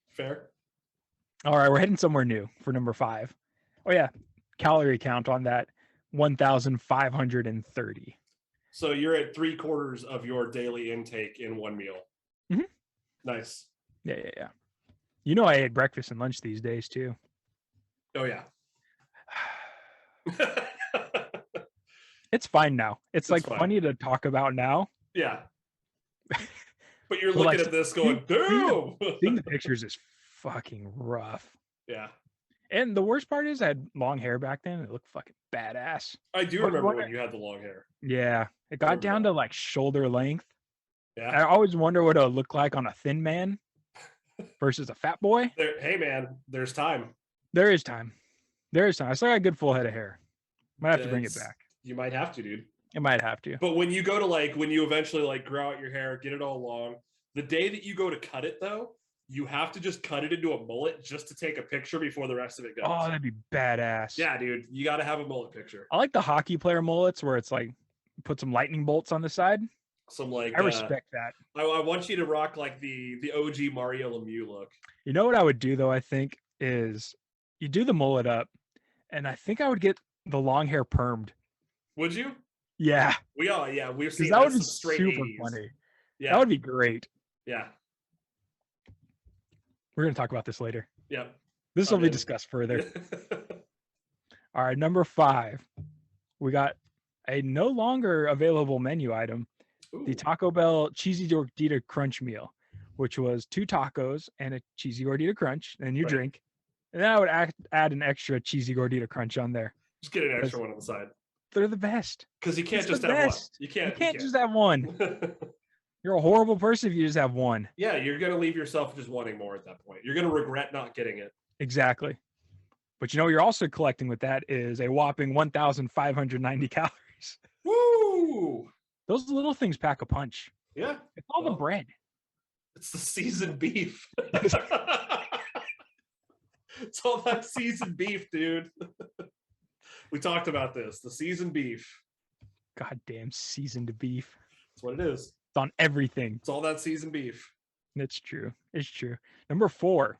Fair. All right, we're heading somewhere new for number 5. Oh yeah, calorie count on that 1,530. So you're at 3/4 of your daily intake in one meal. Mhm. Nice. Yeah. I ate breakfast and lunch these days too. Oh yeah. It's fine now. It's like fine. funny to talk about now. Yeah. But you're But, looking like, at this going, seeing damn. the pictures is fucking rough. Yeah. And the worst part is I had long hair back then. It looked fucking badass. I do But remember what- when you had the long hair. Yeah. It got down to like shoulder length. Yeah. I always wonder what it would look like on a thin man versus a fat boy. Hey man, there's time. There is time. I still got a good full head of hair. Might have to bring it back. You might have to, dude. I might have to. But when you go to when you eventually grow out your hair, get it all long, the day that you go to cut it though, you have to just cut it into a mullet just to take a picture before the rest of it goes. Oh, that'd be badass. Yeah, dude, you got to have a mullet picture. I like the hockey player mullets where it's like put some lightning bolts on the side. Some I respect that. I want you to rock the OG Mario Lemieux look. You know what I would do though? I think is you do the mullet up, and I think I would get the long hair permed. Would you? Yeah. We've seen that would be some straight super 80s. funny. Yeah, That would be great. Yeah. We're gonna talk about this later. Yep. This will be in. discussed further. All right, number 5. We got a no longer available menu item, the Taco Bell Cheesy Gordita Crunch Meal, which was 2 tacos and a Cheesy Gordita Crunch, and you drink. And then I would add an extra Cheesy Gordita Crunch on there. Just get an extra one on the side. They're the best. Because you can't It's just the have one. best. You can't just have one. You're a horrible person if you just have one. Yeah, you're gonna leave yourself just wanting more at that point. You're gonna regret not getting it. Exactly. But you're also collecting with that is a whopping 1,590 calories. Woo! Those little things pack a punch. Yeah. It's all the bread. It's the seasoned beef. It's all that seasoned beef, dude. We talked about this. The seasoned beef. Goddamn seasoned beef. That's what it is. It's on everything. It's all that seasoned beef. It's true. It's true. Number 4.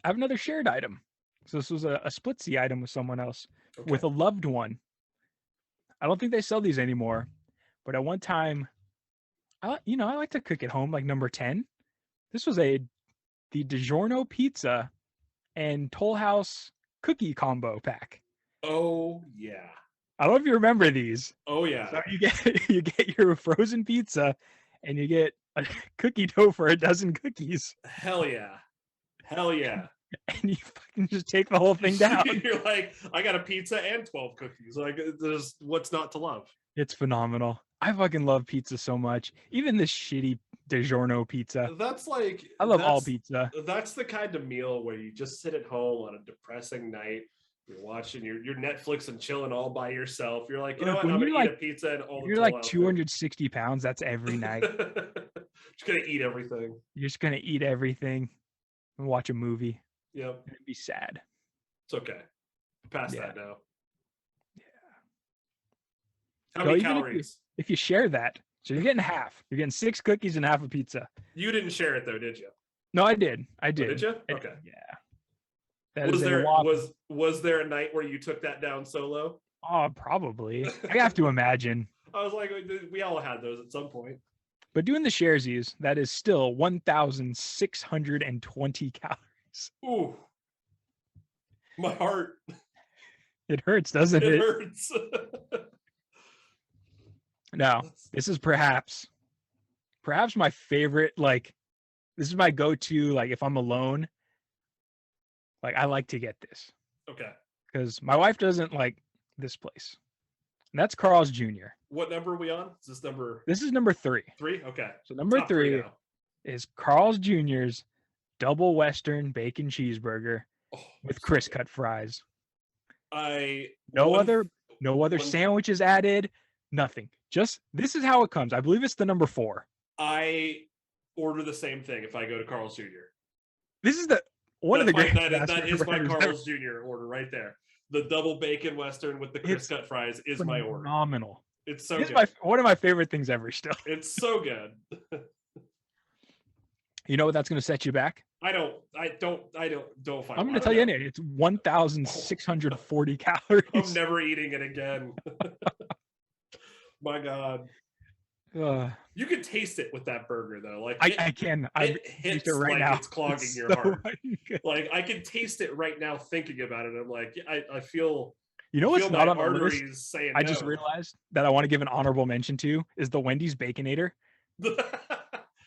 I have another shared item. So this was a splitsy item with someone else, with a loved one. I don't think they sell these anymore, but at one time, I like to cook at home, like number 10. This was the DiGiorno pizza and Toll House cookie combo pack. Oh yeah. I don't know if you remember these. Oh yeah. So you get your frozen pizza, and you get a cookie dough for a dozen cookies. Hell yeah. Hell yeah. And you fucking just take the whole thing down. You're like, I got a pizza and 12 cookies. Like, there's what's not to love. It's phenomenal. I fucking love pizza so much. Even this shitty DiGiorno pizza. I love all pizza. That's the kind of meal where you just sit at home on a depressing night. You're watching your Netflix and chilling all by yourself. You're like, you know what? I'm gonna eat a pizza and all. You're like 260 pounds. That's every night. Just gonna eat everything. You're just gonna eat everything and watch a movie. Yep. And it'd be sad. It's okay. Past that now. Yeah. How many calories? If you share that, so you're getting half. You're getting 6 cookies and half a pizza. You didn't share it though, did you? No, I did. Oh, did you? Yeah. That was is a there whopping- was there a night where you took that down solo? Oh, probably. I have to imagine. I was like, we all had those at some point. But doing the sharesies, that is still 1,620 calories. Ooh, my heart. It hurts, doesn't It it? hurts. Now, this is perhaps my favorite. Like, this is my go-to. Like, if I'm alone, like I like to get this Okay. because my wife doesn't like this place. And that's Carl's Jr. What number are we on? Is this number This is number 3. 3? Okay. So number Top 3 now. is Carl's Jr.'s double Western bacon cheeseburger Oh, with so crisp good. cut fries. No No other one- sandwiches added. Nothing. Just this is how it comes. I believe it's the number 4. I order the same thing if I go to Carl's Jr. This is one of the great. That is my Carl's Jr. order right there. The double bacon Western with the crisp cut fries is my order. Phenomenal. It's so This good. is one of my favorite things ever. Still, It's so good. you know what that's going to set you back? I don't find. I'm going to tell you anyway. It's 1,640 calories. I'm never eating it again. My God. You can taste it with that burger though. Like I can. I it hits it right like now. it's clogging It's your so heart. fucking good. Like I can taste it right now thinking about it. I'm like, I feel. You know what's feel not my on the list? arteries saying I just no. realized that I want to give an honorable mention to is the Wendy's Baconator.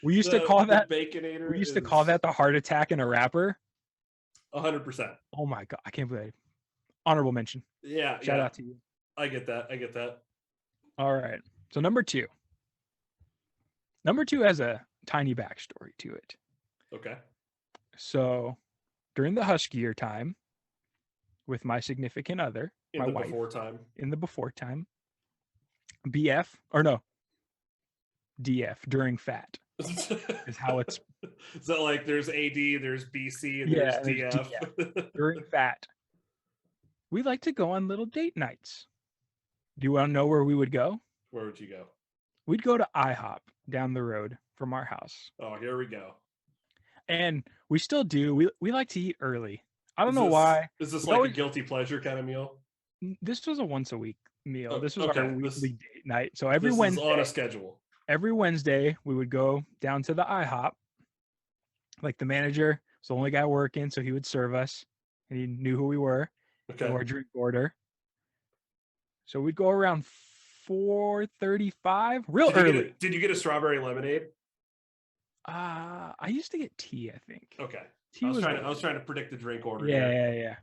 We used to call that Baconator. We used to call that the heart attack in a wrapper. 100%. Oh my God, I can't believe it. Honorable mention. Yeah. Shout out to you. I get that. All right. So number 2. Number 2 has a tiny backstory to it. Okay. So during the huskier time with my significant other, In my the wife, before time. in the before time, BF, or no, DF, during fat is how it's. So like there's AD, there's BC, and Yeah, there's there's DF. During fat, we like to go on little date nights. Do you want to know where we would go? Where would you go? We'd go to IHOP down the road from our house. Oh, here we go. And we still do. We like to eat early. I don't Is know this- why. Is this We like always- a guilty pleasure kind of meal? This was a once a week meal. Oh, This was okay. our weekly date night. So every This is Wednesday, on a schedule. every Wednesday we would go down to the IHOP. Like the manager was the only guy working, so he would serve us, and he knew who we were. Okay. Or drink order. So we'd go around 4:35, real early. Did you get a strawberry lemonade? I used to get tea, I think. Okay. Tea I was trying to predict the drink order. Yeah, here. yeah.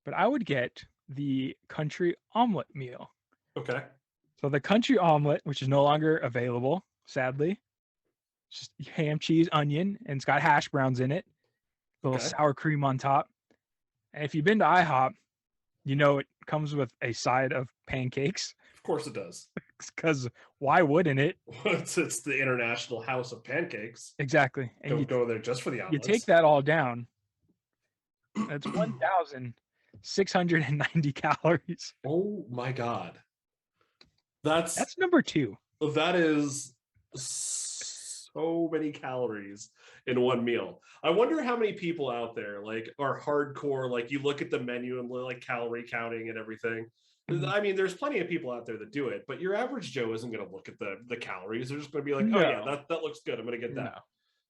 But I would get the country omelet meal. Okay. So the country omelet, which is no longer available, sadly, it's just ham, cheese, onion, and it's got hash browns in it. A little Okay. sour cream on top. And if you've been to IHOP, you know it comes with a side of pancakes. Of course it does. Because why wouldn't it? It's the International House of Pancakes. Exactly. And you Go there just for the you omelets. take that all down. That's 1,690 calories. Oh my God. That's number 2. That is so many calories in one meal. I wonder how many people out there like are hardcore, like you look at the menu and like calorie counting and everything. I mean, there's plenty of people out there that do it, but your average Joe isn't going to look at the calories. They're just going to be like, oh yeah, that looks good. I'm going to get that.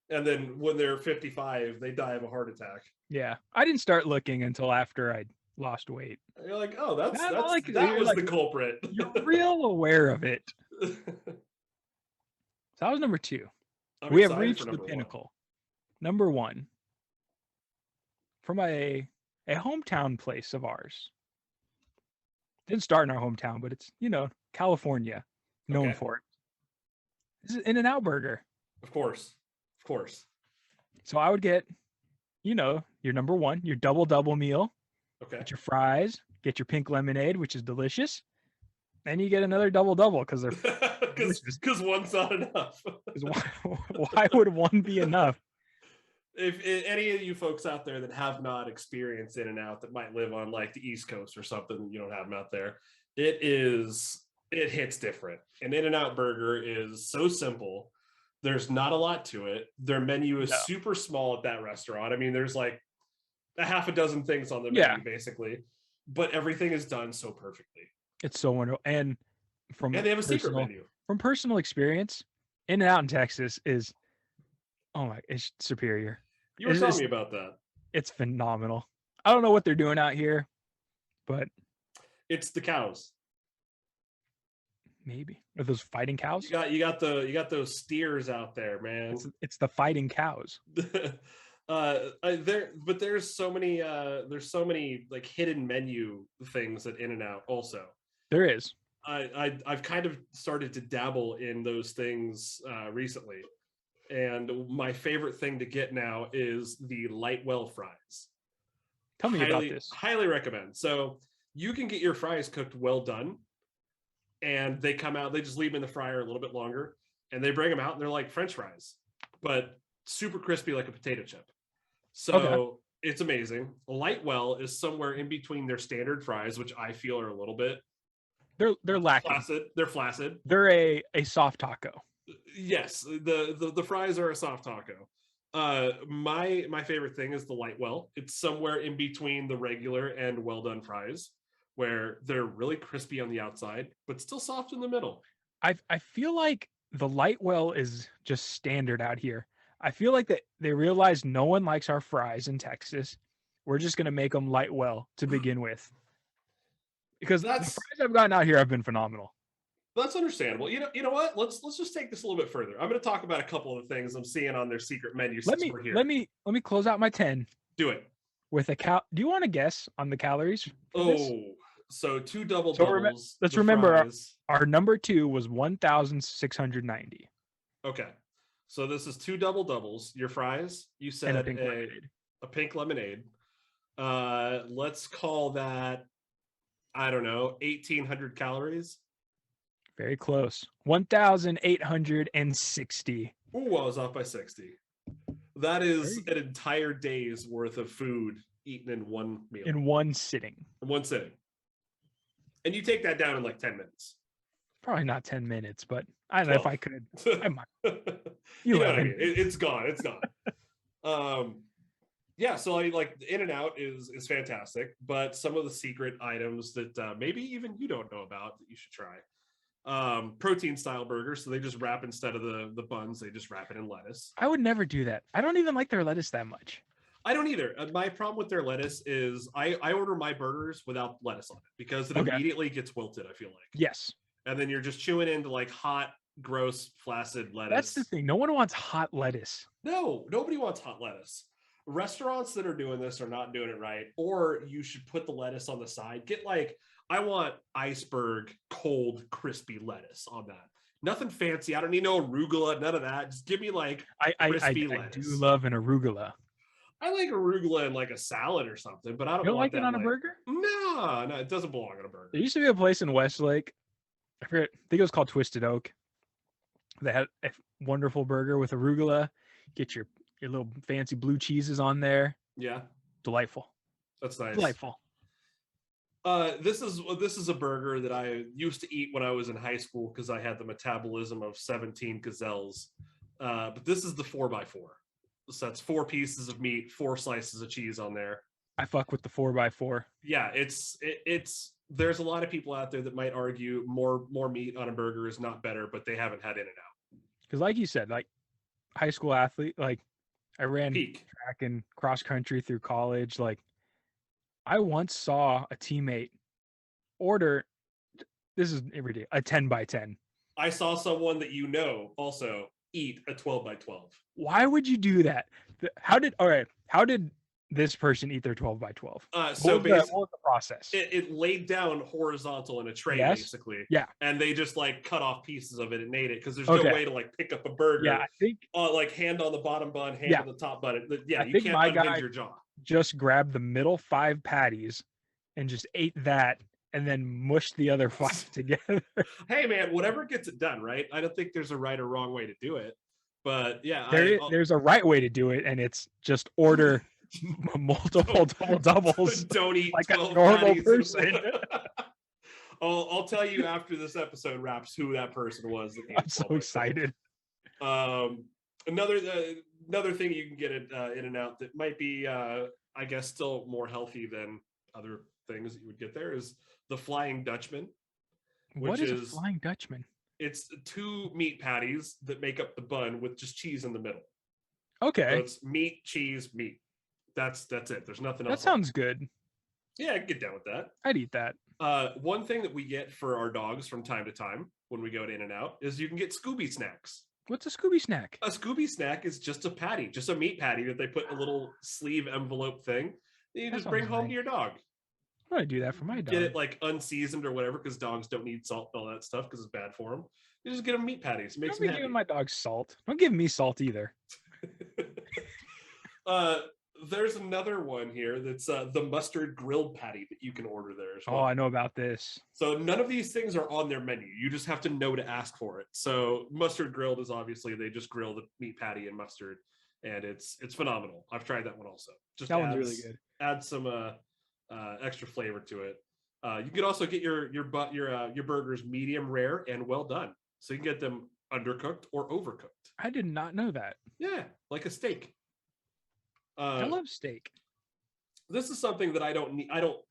No. And then when they're 55, they die of a heart attack. Yeah. I didn't start looking until after I lost weight. You're like, oh, that you're was like- the culprit. You're real aware of it. So that was number 2. I'm We have excited for reached the number one. pinnacle. Number 1. From a hometown place of ours. Didn't start in our hometown, but it's, California, known Okay. for it. This is In-N-Out Burger. Of course. So I would get, your number 1, your double meal. Okay. Get your fries, get your pink lemonade, which is delicious. Then you get another double because they're Because one's not enough. 'cause why would one be enough? If any of you folks out there that have not experienced In-N-Out that might live on like the East Coast or something, you don't have them out there, it hits different. An In-N-Out burger is so simple. There's not a lot to it. Their menu is super small at that restaurant. I mean, there's like a half a dozen things on the menu, basically, but everything is done so perfectly. It's so wonderful. And they have a secret menu. From personal experience, In-N-Out in Texas is, it's superior. You were telling me about that. It's phenomenal. I don't know what they're doing out here, but it's the cows. Maybe. Are those fighting cows? You got those steers out there, man. It's the fighting cows. There's so many like hidden menu things at In-N-Out also. There is. I've kind of started to dabble in those things recently, and my favorite thing to get now is the Lightwell fries. Tell me about this. Highly recommend. So you can get your fries cooked well done, and they come out. They just leave them in the fryer a little bit longer, and they bring them out, and they're like French fries, but super crispy like a potato chip. So It's amazing. Lightwell is somewhere in between their standard fries, which I feel are a little bit. They're lacking. Flaccid. They're flaccid. They're a soft taco. Yes, the fries are a soft taco. My favorite thing is the Lightwell. It's somewhere in between the regular and well done fries, where they're really crispy on the outside, but still soft in the middle. I feel like the Lightwell is just standard out here. I feel like that they realize no one likes our fries in Texas. We're just gonna make them Lightwell to begin with. Because the fries I've gotten out here have been phenomenal. That's understandable. You know what? Let's just take this a little bit further. I'm going to talk about a couple of things I'm seeing on their secret menu. Let me close out my 10. Do it with a do you want to guess on the calories? So 2 double doubles. Let's remember our number 2 was 1,690. Okay, so this is 2 double doubles. Your fries, you said a pink lemonade. Let's call that, I don't know, 1,800 calories. Very close. 1,860. Ooh, I was off by 60. That is an entire day's worth of food eaten in one meal. In one sitting. In one sitting. And you take that down in like 10 minutes. Probably not 10 minutes, but I don't know if I could. I might. You know what I mean? It's gone. It's gone. Yeah, so like In-N-Out is fantastic, but some of the secret items that maybe even you don't know about that you should try. Protein style burgers, so they just wrap, instead of the buns, they just wrap it in lettuce. I would never do that. I don't even like their lettuce that much. I don't either. My problem with their lettuce is I order my burgers without lettuce on it because it immediately gets wilted, I feel like. Yes. And then you're just chewing into like hot, gross, flaccid lettuce. That's the thing. No one wants hot lettuce. No, nobody wants hot lettuce. Restaurants that are doing this are not doing it right, or you should put the lettuce on the side. Get like, I want iceberg cold crispy lettuce on that. Nothing fancy. I don't need no arugula, none of that. Just give me like crispy lettuce. I do love an arugula. I like arugula in like a salad or something, but I don't like it on a burger. No, it doesn't belong on a burger. There used to be a place in Westlake. I forget. I think it was called Twisted Oak. They had a wonderful burger with arugula. Get your little fancy blue cheeses on there. Yeah, delightful. That's nice. Delightful. This is a burger that I used to eat when I was in high school because I had the metabolism of 17 gazelles. But this is the 4x4. So that's 4 pieces of meat, 4 slices of cheese on there. I fuck with the 4x4. Yeah, it's there's a lot of people out there that might argue more meat on a burger is not better, but they haven't had In-N-Out. Because like you said, like high school athlete, like I ran track and cross country through college. Like I once saw a teammate order, this is every day, a 10x10. I saw someone that also eat a 12x12. Why would you do that? How did this person eat their 12x12? What was the process? It laid down horizontal in a tray, basically. Yeah. And they just like cut off pieces of it and ate it because there's no way to like pick up a burger. Yeah, I think like hand on the bottom bun, hand on the top bun. Yeah, you can't unhinge your jaw. Just grabbed the middle 5 patties and just ate that and then mushed the other 5 together. Hey man, whatever gets it done, right? I don't think there's a right or wrong way to do it. But yeah, there's a right way to do it, and it's just order multiple double doubles. Don't eat like a normal person. I'll tell you after this episode wraps who that person was. I'm so excited. Another thing you can get at In-N-Out that might be I guess still more healthy than other things that you would get there, is the Flying Dutchman. What is a Flying Dutchman? It's 2 meat patties that make up the bun with just cheese in the middle. Okay. So it's meat, cheese, meat. That's it. There's nothing else. That sounds good. Yeah, I can get down with that. I'd eat that. One thing that we get for our dogs from time to time when we go to In-N-Out is you can get Scooby snacks. What's a Scooby snack? A Scooby snack is just a patty, just a meat patty that they put in a little sleeve envelope thing that you just bring home to your dog. I'm gonna do that for my dog. Get it like unseasoned or whatever, because dogs don't need salt and all that stuff because it's bad for them. You just get them meat patties. Makes Don't me be giving my dog salt. Don't give me salt either. There's another one here that's the mustard grilled patty that you can order there as well. Oh, I know about this. So none of these things are on their menu. You just have to know to ask for it. So mustard grilled is obviously they just grill the meat patty and mustard, and it's phenomenal. I've tried that one also. Just that one's really good. Add some extra flavor to it. You can also get your burgers medium rare and well done. So you can get them undercooked or overcooked. I did not know that. Yeah, like a steak. I love steak. This is something that I don't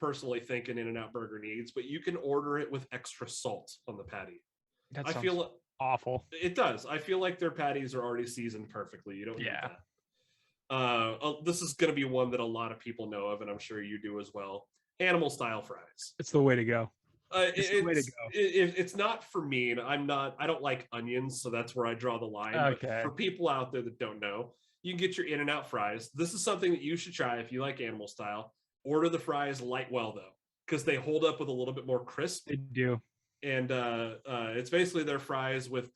personally think an In-N-Out burger needs, but you can order it with extra salt on the patty. That sounds awful. It does. I feel like their patties are already seasoned perfectly. You don't need that. This is going to be one that a lot of people know of, and I'm sure you do as well. Animal style fries. It's the way to go. It's the way to go. It's not for me, and I don't like onions, so that's where I draw the line. Okay. But for people out there that don't know, you can get your In-N-Out fries. This is something that you should try if you like animal style. Order the fries light well, though, because they hold up with a little bit more crisp. They do. And it's basically their fries with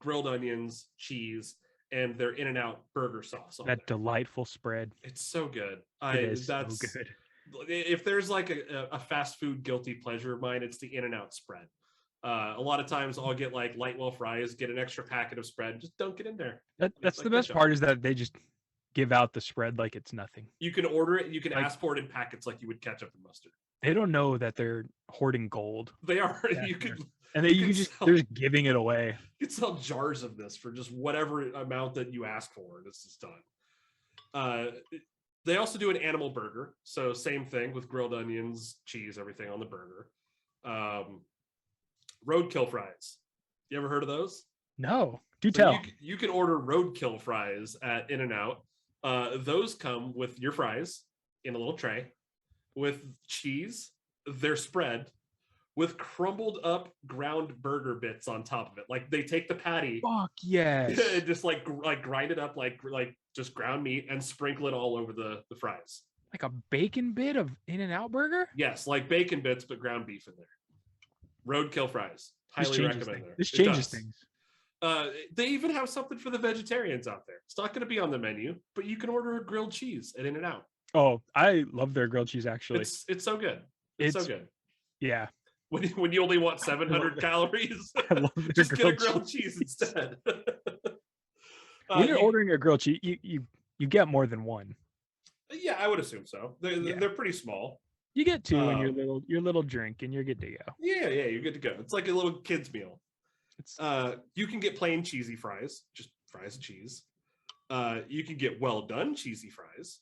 grilled onions, cheese, and their In-N-Out burger sauce. That delightful spread. It's so good. That's so good. If there's like a fast food guilty pleasure of mine, it's the In-N-Out spread. A lot of times I'll get like Lightwell fries, get an extra packet of spread, just dunk it in there. That's the best part, is that they just give out the spread like it's nothing. You can order it, you can ask for it in packets like you would ketchup and mustard. They don't know that they're hoarding gold. They are. Yeah, you could, and you can just they're just giving it away. You can sell jars of this for just whatever amount that you ask for. This is done. They also do an animal burger, so same thing with grilled onions, cheese, everything on the burger. Roadkill fries. You ever heard of those? No. Do tell. You can order roadkill fries at In-N-Out. Those come with your fries in a little tray with cheese, their spread, with crumbled up ground burger bits on top of it. Like they take the patty, fuck yes, just like grind it up like just ground meat and sprinkle it all over the fries. Like a bacon bit of In-N-Out burger? Yes, like bacon bits, but ground beef in there. Roadkill fries. Highly recommend there. This changes things. They even have something for the vegetarians out there. It's not going to be on the menu, but you can order a grilled cheese at In-N-Out. Oh, I love their grilled cheese, actually. It's so good. It's so good. Yeah. When you only want 700 calories, just get a grilled cheese instead. When you're ordering a grilled cheese, you get more than one. Yeah, I would assume so. They're pretty small. You get two in your little drink, and you're good to go. Yeah, you're good to go. It's like a little kid's meal. You can get plain cheesy fries, just fries and cheese. You can get well done cheesy fries.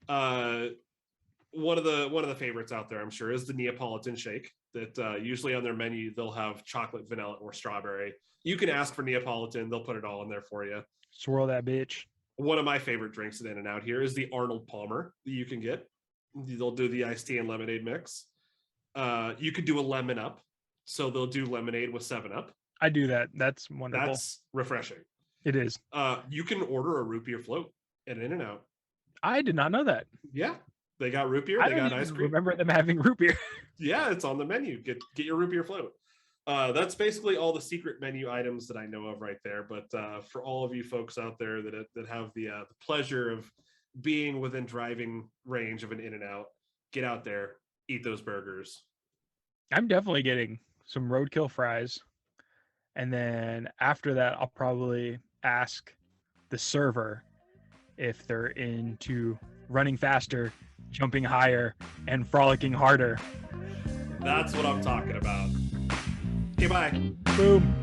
One of the favorites out there, I'm sure, is the Neapolitan shake. That usually on their menu they'll have chocolate, vanilla, or strawberry. You can ask for Neapolitan; they'll put it all in there for you. Swirl that bitch. One of my favorite drinks at In-N-Out here is the Arnold Palmer that you can get. They'll do the iced tea and lemonade mix. You could do a lemon up, so they'll do lemonade with 7-Up. I do that. That's wonderful. That's refreshing. It is. You can order a root beer float at In-N-Out. I did not know that. Yeah, they got root beer. They got ice cream. Remember them having root beer? Yeah, it's on the menu. Get your root beer float. That's basically all the secret menu items that I know of right there. But for all of you folks out there that have the pleasure of being within driving range of an In-N-Out, get out there, eat those burgers. I'm definitely getting some roadkill fries. And then after that, I'll probably ask the server if they're into running faster, jumping higher, and frolicking harder. That's what I'm talking about. Okay, bye. Boom.